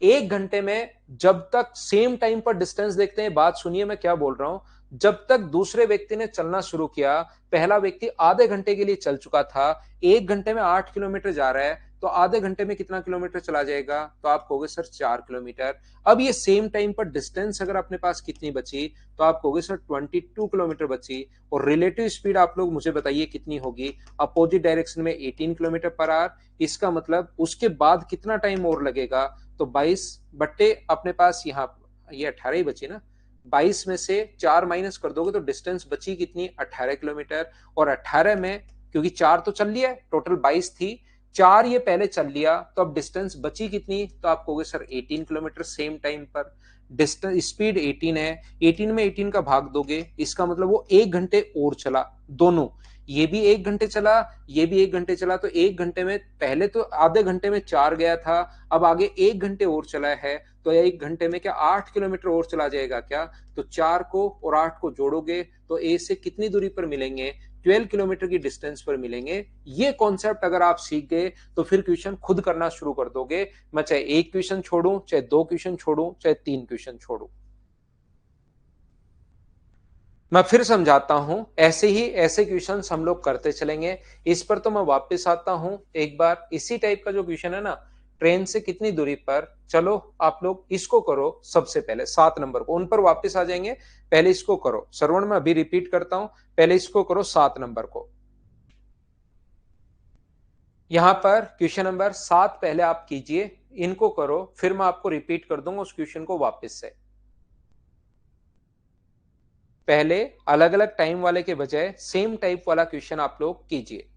Speaker 1: 1 घंटे में जब तक सेम टाइम पर डिस्टेंस देखते हैं, बात सुनिए मैं क्या बोल रहा हूं, जब तक दूसरे व्यक्ति ने चलना शुरू किया, पहला व्यक्ति आधे घंटे के लिए चल चुका था। 1 घंटे में 8 किलोमीटर जा रहा है, तो आधे घंटे में कितना किलोमीटर चला जाएगा, तो आप कहोगे सर 4 किलोमीटर। अब ये सेम टाइम पर डिस्टेंस अगर अपने पास कितनी बची, तो आप कहोगे सर 22 किलोमीटर बची। और रिलेटिव स्पीड आप लोग मुझे बताइए कितनी होगी, अपोजिट डायरेक्शन में 18 किलोमीटर पर आवर। इसका मतलब उसके बाद कितना टाइम और लगेगा, तो 22 अपने पास यहाँ ये 18 ही बची ना, 22 में से 4 माइनस कर दोगे तो डिस्टेंस बची कितनी, 18 किलोमीटर। और 18 में क्योंकि 4 तो चल लिया, टोटल 22 थी, 4 ये पहले चल लिया, तो अब डिस्टेंस बची कितनी, तो आप कहोगे सर 18 किलोमीटर सेम टाइम पर। डिस्टेंस स्पीड 18 है, 18 में 18 का भाग दोगे, इसका मतलब वो 1 घंटे और चला। दोनों, ये भी 1 घंटे चला, ये भी 1 घंटे चला, तो 1 घंटे में पहले तो आधे घंटे में 4 गया था, अब आगे 1 घंटे और चला है, तो 1 घंटे में क्या 8 किलोमीटर और चला जाएगा क्या। तो 4 को और 8 को जोड़ोगे तो ए से कितनी दूरी पर मिलेंगे, 12 किलोमीटर की डिस्टेंस पर मिलेंगे। ये कॉन्सेप्ट अगर आप सीख गए तो फिर क्वेश्चन खुद करना शुरू कर दोगे। मैं चाहे 1 क्वेश्चन छोड़ू, चाहे 2 क्वेश्चन छोड़ू, चाहे 3 क्वेश्चन छोड़ू। मैं फिर समझाता हूं, ऐसे ही ऐसे क्वेश्चंस हम लोग करते चलेंगे। इस पर तो मैं वापस आता हूं एक बार, इसी टाइप का जो क्वेश्चन है ना, ट्रेन से कितनी दूरी पर, चलो आप लोग इसको करो सबसे पहले 7 नंबर को, उन पर वापस आ जाएंगे। पहले इसको करो, श्रवण में अभी रिपीट करता हूं, पहले इसको करो 7 नंबर को। यहां पर क्वेश्चन नंबर 7 पहले आप कीजिए, इनको करो, फिर मैं आपको रिपीट कर दूंगा उस क्वेश्चन को वापस से। पहले अलग अलग टाइम वाले के बजाय सेम टाइप वाला क्वेश्चन आप लोग कीजिए।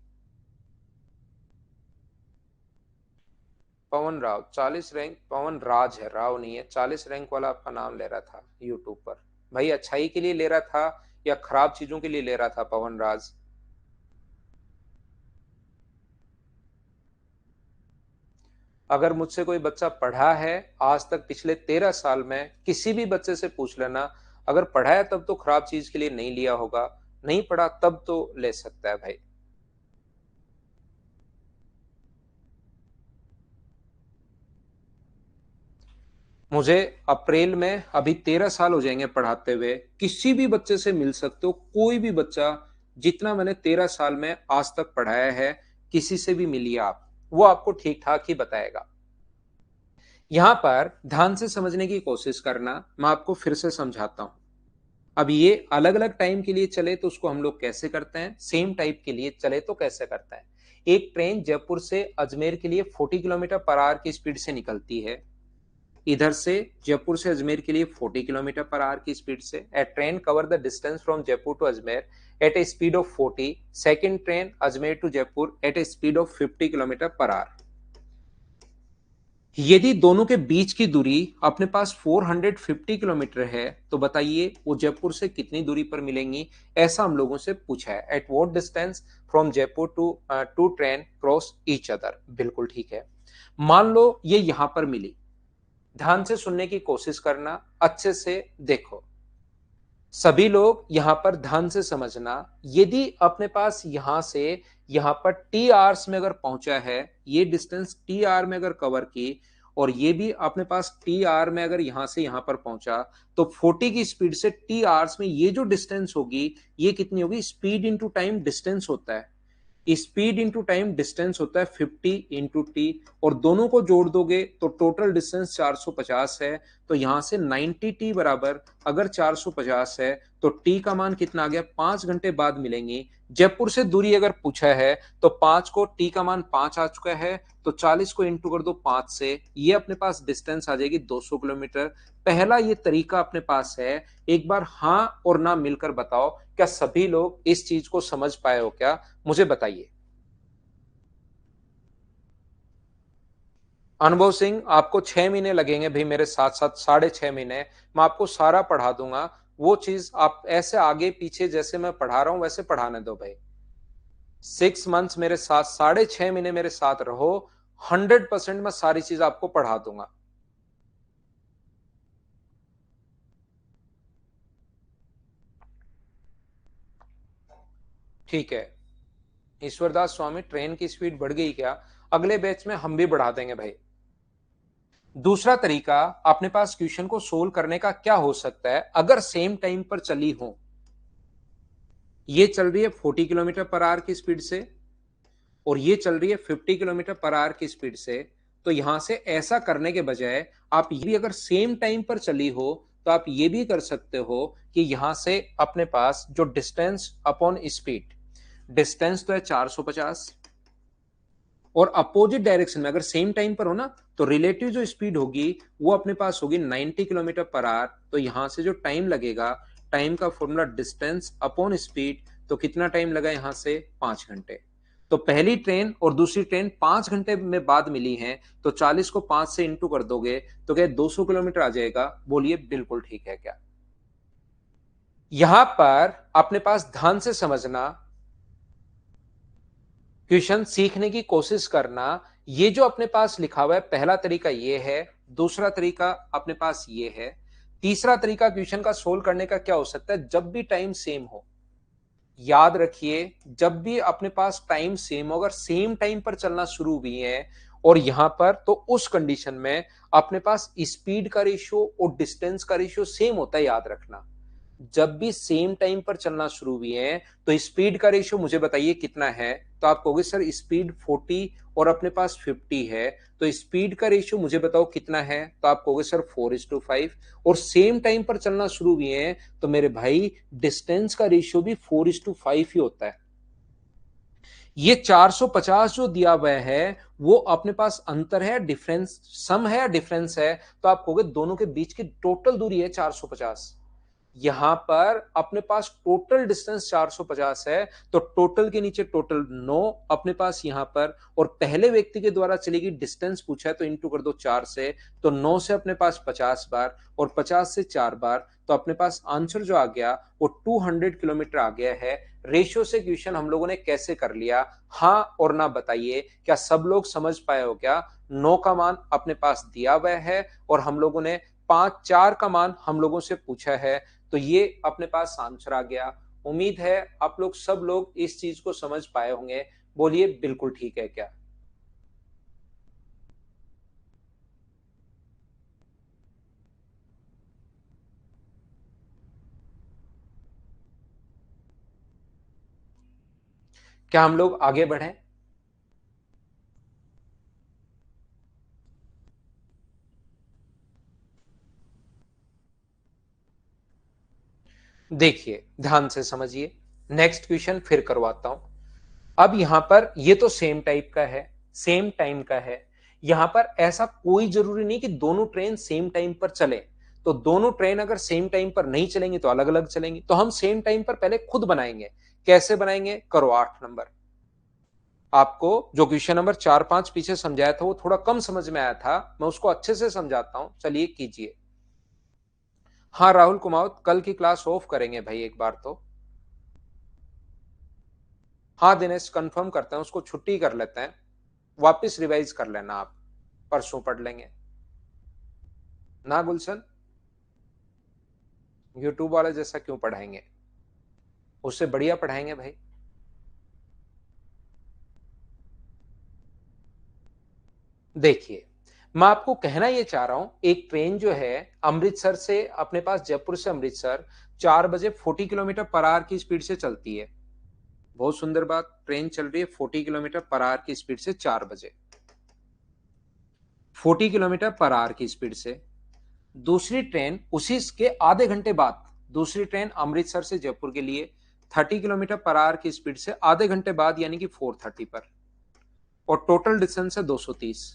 Speaker 1: पवन राव 40 रैंक, पवन राज है, राव नहीं है, 40 रैंक वाला आपका नाम ले रहा था यूट्यूब पर। भाई अच्छाई के लिए ले रहा था या खराब चीजों के लिए ले रहा था पवन राज। अगर मुझसे कोई बच्चा पढ़ा है आज तक पिछले 13 साल में, किसी भी बच्चे से पूछ लेना, अगर पढ़ा है तब तो खराब चीज के लिए नहीं लिया होगा, नहीं पढ़ा तब तो ले सकता है भाई। मुझे अप्रैल में अभी 13 साल हो जाएंगे पढ़ाते हुए, किसी भी बच्चे से मिल सकते हो, कोई भी बच्चा, जितना मैंने 13 साल में आज तक पढ़ाया है, किसी से भी मिलिए आप, वो आपको ठीक ठाक ही बताएगा। यहां पर ध्यान से समझने की कोशिश करना, मैं आपको फिर से समझाता हूं। अब ये अलग अलग टाइम के लिए चले तो उसको हम लोग कैसे करते हैं, सेम टाइप के लिए चले तो कैसे करते हैं। एक ट्रेन जयपुर से अजमेर के लिए 40 किलोमीटर पर आवर की स्पीड से निकलती है, इधर से जयपुर से अजमेर के लिए 40 किलोमीटर पर आवर की स्पीड से। A train cover the distance from Jaipur to Ajmer at a speed of 40। Second train Ajmer to Jaipur at a speed of 50 kilometre per hour. यदि दोनों के बीच की दूरी अपने पास 450 किलोमीटर है तो बताइए वो जयपुर से कितनी दूरी पर मिलेंगी, ऐसा हम लोगों से पूछा है। At what distance from Jaipur two train cross each other. बिल्कुल ठीक है। मान लो ये यहां पर मिली, ध्यान से सुनने की कोशिश करना, अच्छे से देखो सभी लोग, यहां पर ध्यान से समझना। यदि अपने पास यहां से यहां पर टी आवर्स में अगर पहुंचा है, ये डिस्टेंस टी आर में अगर कवर की, और ये भी अपने पास टी आर में अगर यहां से यहां पर पहुंचा, तो 40 की स्पीड से टी आवर्स में ये जो डिस्टेंस होगी, ये कितनी होगी, स्पीड इंटू टाइम डिस्टेंस होता है, स्पीड इंटू टाइम डिस्टेंस होता है 50 इंटू टी, और दोनों को जोड़ दोगे तो टोटल डिस्टेंस 450 है। तो यहां से 90 टी बराबर, अगर 450 है तो टी का मान कितना आ गया, 5 घंटे बाद मिलेंगी। जयपुर से दूरी अगर पूछा है तो 5 को, टी का मान 5 आ चुका है, तो 40 को इंटू कर दो 5 से, ये अपने पास डिस्टेंस आ जाएगी 200 किलोमीटर। पहला ये तरीका अपने पास है। एक बार हां और ना मिलकर बताओ, क्या सभी लोग इस चीज को समझ पाए हो क्या, मुझे बताइए। अनुभव सिंह, आपको 6 महीने लगेंगे भाई मेरे साथ साथ, 6.5 महीने मैं आपको सारा पढ़ा दूंगा। वो चीज आप ऐसे आगे पीछे जैसे मैं पढ़ा रहा हूं वैसे पढ़ाने दो भाई। 6 मंथ्स मेरे साथ, 6.5 महीने मेरे साथ रहो, 100% मैं सारी चीज आपको पढ़ा दूंगा। ठीक है। ईश्वरदास स्वामी, ट्रेन की स्पीड बढ़ गई क्या, अगले बैच में हम भी बढ़ा देंगे भाई। दूसरा तरीका अपने पास क्वेश्चन को सोल्व करने का क्या हो सकता है, अगर सेम टाइम पर चली हो, ये चल रही है 40 किलोमीटर पर आवर की स्पीड से और ये चल रही है 50 किलोमीटर पर आवर की स्पीड से, तो यहां से ऐसा करने के बजाय आप ये भी, अगर सेम टाइम पर चली हो तो आप ये भी कर सकते हो कि यहां से अपने पास जो डिस्टेंस अपॉन स्पीड, डिस्टेंस तो है 450, और अपोजिट डायरेक्शन में अगर सेम टाइम पर हो ना, तो रिलेटिव जो स्पीड होगी वो अपने पास होगी 90 किलोमीटर पर आवर। तो यहां से जो टाइम लगेगा, टाइम का फॉर्मूला डिस्टेंस अपॉन स्पीड, तो कितना टाइम लगा यहां से, 5 घंटे। तो पहली ट्रेन और दूसरी ट्रेन 5 घंटे में बाद मिली हैं, तो 40 को 5 से इंटू कर दोगे तो क्या 200 किलोमीटर आ जाएगा, बोलिए बिल्कुल ठीक है क्या। यहां पर अपने पास ध्यान से समझना, क्वेश्चन सीखने की कोशिश करना। ये जो अपने पास लिखा हुआ है, पहला तरीका ये है, दूसरा तरीका अपने पास ये है, तीसरा तरीका क्वेश्चन का सोल्व करने का क्या हो सकता है, जब भी टाइम सेम हो, याद रखिए, जब भी अपने पास टाइम सेम हो, अगर सेम टाइम पर चलना शुरू हुई है और यहां पर, तो उस कंडीशन में अपने पास स्पीड का रेशियो और डिस्टेंस का रेशियो सेम होता है, याद रखना। जब भी सेम टाइम पर चलना शुरू हुई है तो स्पीड का रेशियो मुझे बताइए कितना है, तो आप कहोगे सर स्पीड 40 और अपने पास 50 है, तो स्पीड का रेशियो मुझे बताओ कितना है, तो आप कहोगे सर 4:5। और सेम टाइम पर चलना शुरू हुई है तो मेरे भाई डिस्टेंस का रेशियो भी 4:5 ही होता है। ये 450 जो दिया हुआ है वो अपने पास अंतर है, डिफरेंस, सम है या डिफरेंस है, तो आप कहोगे दोनों के बीच की टोटल दूरी है 450। यहां पर अपने पास टोटल डिस्टेंस 450 है, तो टोटल के नीचे टोटल 9 अपने पास यहां पर, और पहले व्यक्ति के द्वारा चलेगी डिस्टेंस पूछा है तो इंटू कर दो 4 से, तो 9 से अपने पास 50 बार और 50 से 4 बार, तो अपने पास आंसर जो आ गया वो 200 किलोमीटर आ गया है। रेशियो से क्वेश्चन हम लोगों ने कैसे कर लिया, हाँ और ना बताइए, क्या सब लोग समझ पाए हो क्या? 9 का मान अपने पास दिया हुआ है और हम लोगों ने 5 4 का मान हम लोगों से पूछा है, तो ये अपने पास आंसर आ गया। उम्मीद है आप लोग सब लोग इस चीज को समझ पाए होंगे। बोलिए बिल्कुल ठीक है क्या? क्या हम लोग आगे बढ़े? देखिए ध्यान से समझिए, नेक्स्ट क्वेश्चन फिर करवाता हूं। अब यहां पर ये तो सेम टाइप का है, सेम टाइम का है। यहां पर ऐसा कोई जरूरी नहीं कि दोनों ट्रेन सेम टाइम पर चले। तो दोनों ट्रेन अगर सेम टाइम पर नहीं चलेंगी तो अलग अलग चलेंगी, तो हम सेम टाइम पर पहले खुद बनाएंगे। कैसे बनाएंगे? करो 8 नंबर। आपको जो क्वेश्चन नंबर 4 5 पीछे समझाया था वो थोड़ा कम समझ में आया था, मैं उसको अच्छे से समझाता हूं, चलिए कीजिए। हाँ राहुल कुमार, कल की क्लास ऑफ करेंगे भाई एक बार तो। हाँ दिनेश, कंफर्म करते हैं, उसको छुट्टी कर लेते हैं। वापस रिवाइज कर लेना आप, परसों पढ़ लेंगे ना गुलशन। यूट्यूब वाले जैसा क्यों पढ़ाएंगे, उससे बढ़िया पढ़ाएंगे भाई। देखिए मैं आपको कहना ये चाह रहा हूं, एक ट्रेन जो है अमृतसर से अपने पास, जयपुर से अमृतसर 4 बजे 40 किलोमीटर पर आवर की स्पीड से चलती है। बहुत सुंदर बात, ट्रेन चल रही है 40 किलोमीटर पर आवर की स्पीड से 4 बजे, 40 किलोमीटर पर आवर की स्पीड से। दूसरी ट्रेन उसी के आधे घंटे बाद, दूसरी ट्रेन अमृतसर से जयपुर के लिए 30 किलोमीटर पर आवर की स्पीड से आधे घंटे बाद, यानी कि 4:30 पर, और टोटल डिस्टेंस है 230।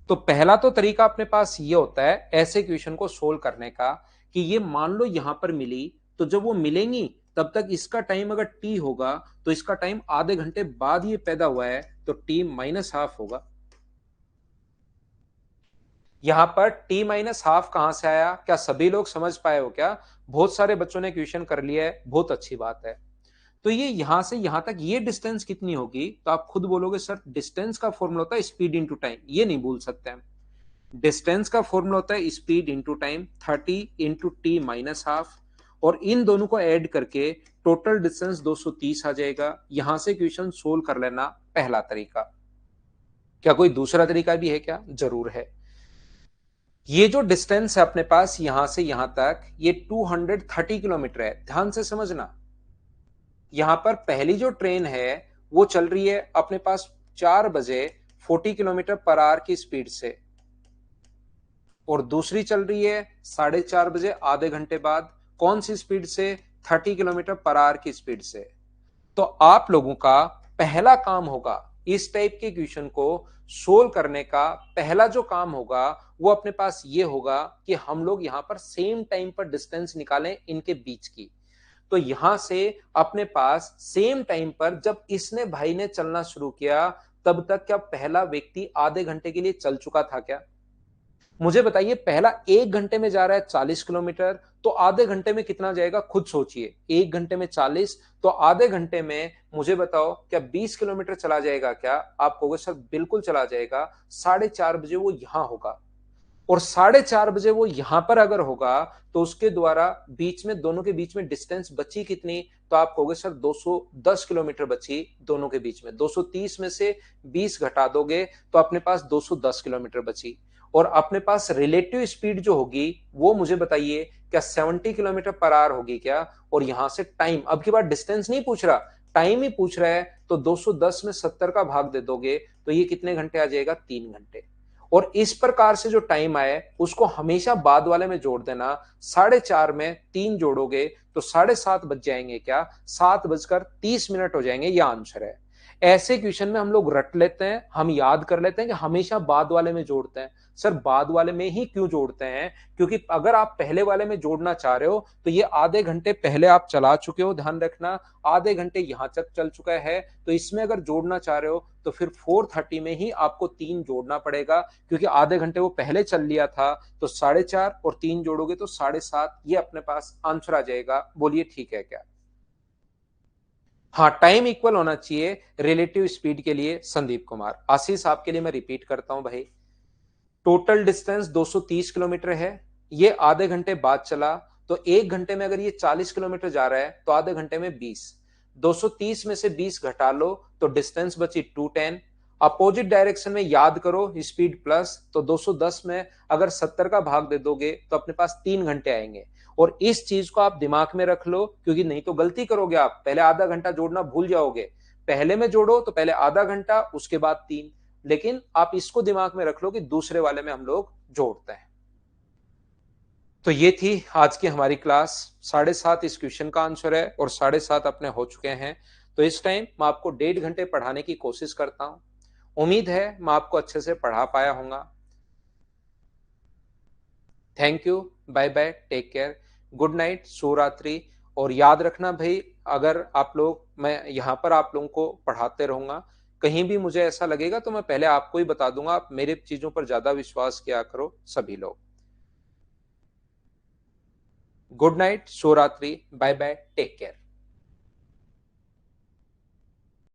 Speaker 1: तो पहला तो तरीका अपने पास ये होता है ऐसे क्वेश्चन को सोल्व करने का, कि ये मान लो यहां पर मिली, तो जब वो मिलेंगी तब तक इसका टाइम अगर टी होगा तो इसका टाइम आधे घंटे बाद ये पैदा हुआ है, तो टी माइनस हाफ होगा। यहां पर टी माइनस हाफ कहां से आया, क्या सभी लोग समझ पाए हो क्या? बहुत सारे बच्चों ने क्वेश्चन कर लिया है, बहुत अच्छी बात है। तो ये यहां से यहां तक ये डिस्टेंस कितनी होगी, तो आप खुद बोलोगे सर डिस्टेंस का फॉर्मूला होता है स्पीड इंटू टाइम, ये नहीं भूल सकते हम। डिस्टेंस का फॉर्मूला होता है speed into time, 30 into T minus half, और इन दोनों को ऐड करके टोटल डिस्टेंस 230 आ जाएगा। यहां से क्वेश्चन सोल्व कर लेना, पहला तरीका। क्या कोई दूसरा तरीका भी है क्या? जरूर है। ये जो डिस्टेंस है अपने पास यहां से यहां तक, ये 230 किलोमीटर है, ध्यान से समझना। यहां पर पहली जो ट्रेन है वो चल रही है अपने पास 4 बजे 40 किलोमीटर पर आवर की स्पीड से, और दूसरी चल रही है 4:30 बजे, आधे घंटे बाद, कौन सी स्पीड से? 30 किलोमीटर पर आवर की स्पीड से। तो आप लोगों का पहला काम होगा इस टाइप के क्वेश्चन को सोल्व करने का, पहला जो काम होगा वो अपने पास ये होगा कि हम लोग यहां पर सेम टाइम पर डिस्टेंस निकालें इनके बीच की। तो यहां से अपने पास सेम टाइम पर जब इसने भाई ने चलना शुरू किया, तब तक क्या पहला व्यक्ति आधे घंटे के लिए चल चुका था क्या? मुझे बताइए, पहला 1 घंटे में जा रहा है 40 किलोमीटर, तो आधे घंटे में कितना जाएगा खुद सोचिए। 1 घंटे में 40, तो आधे घंटे में मुझे बताओ क्या 20 किलोमीटर चला जाएगा क्या? आप कहोगे सर बिल्कुल चला जाएगा। 4:30 बजे वो यहां होगा, और 4:30 बजे वो यहां पर अगर होगा तो उसके द्वारा बीच में, दोनों के बीच में डिस्टेंस बची कितनी? तो आप कहोगे सर 210 किलोमीटर बची दोनों के बीच में। 230 में से 20 घटा दोगे तो अपने पास 210 किलोमीटर बची। और अपने पास रिलेटिव स्पीड जो होगी वो मुझे बताइए, क्या 70 किलोमीटर पर आवर होगी क्या? और यहां से टाइम, अब की बार डिस्टेंस नहीं पूछ रहा, टाइम ही पूछ रहा है, तो 210 में 70 का भाग दे दोगे तो ये कितने घंटे आ जाएगा? 3 घंटे। और इस प्रकार से जो टाइम आए उसको हमेशा बाद वाले में जोड़ देना। 4:30 में 3 जोड़ोगे तो 7:30 बज जाएंगे क्या? 7:30 हो जाएंगे, यह आंसर है। ऐसे क्वेश्चन में हम लोग रट लेते हैं, हम याद कर लेते हैं कि हमेशा बाद वाले में जोड़ते हैं। सर बाद वाले में ही क्यों जोड़ते हैं? क्योंकि अगर आप पहले वाले में जोड़ना चाह रहे हो तो ये आधे घंटे पहले आप चला चुके हो, ध्यान रखना, आधे घंटे यहां तक चल चुका है। तो इसमें अगर जोड़ना चाह रहे हो तो फिर 4:30 में ही आपको 3 जोड़ना पड़ेगा, क्योंकि आधे घंटे वो पहले चल लिया था। तो 4:30 और 3 जोड़ोगे तो 7:30, ये अपने पास आंसर आ जाएगा। बोलिए ठीक है क्या? हाँ, टाइम इक्वल होना चाहिए रिलेटिव स्पीड के लिए। संदीप कुमार। आशीष आपके लिए मैं रिपीट करता हूं भाई, टोटल डिस्टेंस 230 किलोमीटर है, ये आधे घंटे बाद चला, तो एक घंटे में अगर ये 40 किलोमीटर जा रहा है तो आधे घंटे में 20, 230 में से 20 घटा लो तो डिस्टेंस बची 210। अपोजिट डायरेक्शन में याद करो स्पीड प्लस, तो 210 में अगर 70 का भाग दे दोगे तो अपने पास 3 घंटे आएंगे। और इस चीज को आप दिमाग में रख लो, क्योंकि नहीं तो गलती करोगे आप, पहले आधा घंटा जोड़ना भूल जाओगे। पहले में जोड़ो तो पहले आधा घंटा, उसके बाद 3। लेकिन आप इसको दिमाग में रख लो कि दूसरे वाले में हम लोग जोड़ते हैं। तो ये थी आज की हमारी क्लास। 7:30 इस क्वेश्चन का आंसर है और 7:30 अपने हो चुके हैं। तो इस टाइम मैं आपको 1.5 घंटे पढ़ाने की कोशिश करता हूं। उम्मीद है मैं आपको अच्छे से पढ़ा पाया हूंगा। Thank you, bye bye, take care, good night, शुभ रात्रि। और याद रखना भाई, अगर आप लोग, मैं यहाँ पर आप लोगों को पढ़ाते रहूंगा, कहीं भी मुझे ऐसा लगेगा तो मैं पहले आपको ही बता दूंगा। आप मेरे चीजों पर ज्यादा विश्वास किया करो सभी लोग। गुड नाइट, शुभ रात्रि, बाय बाय, टेक केयर।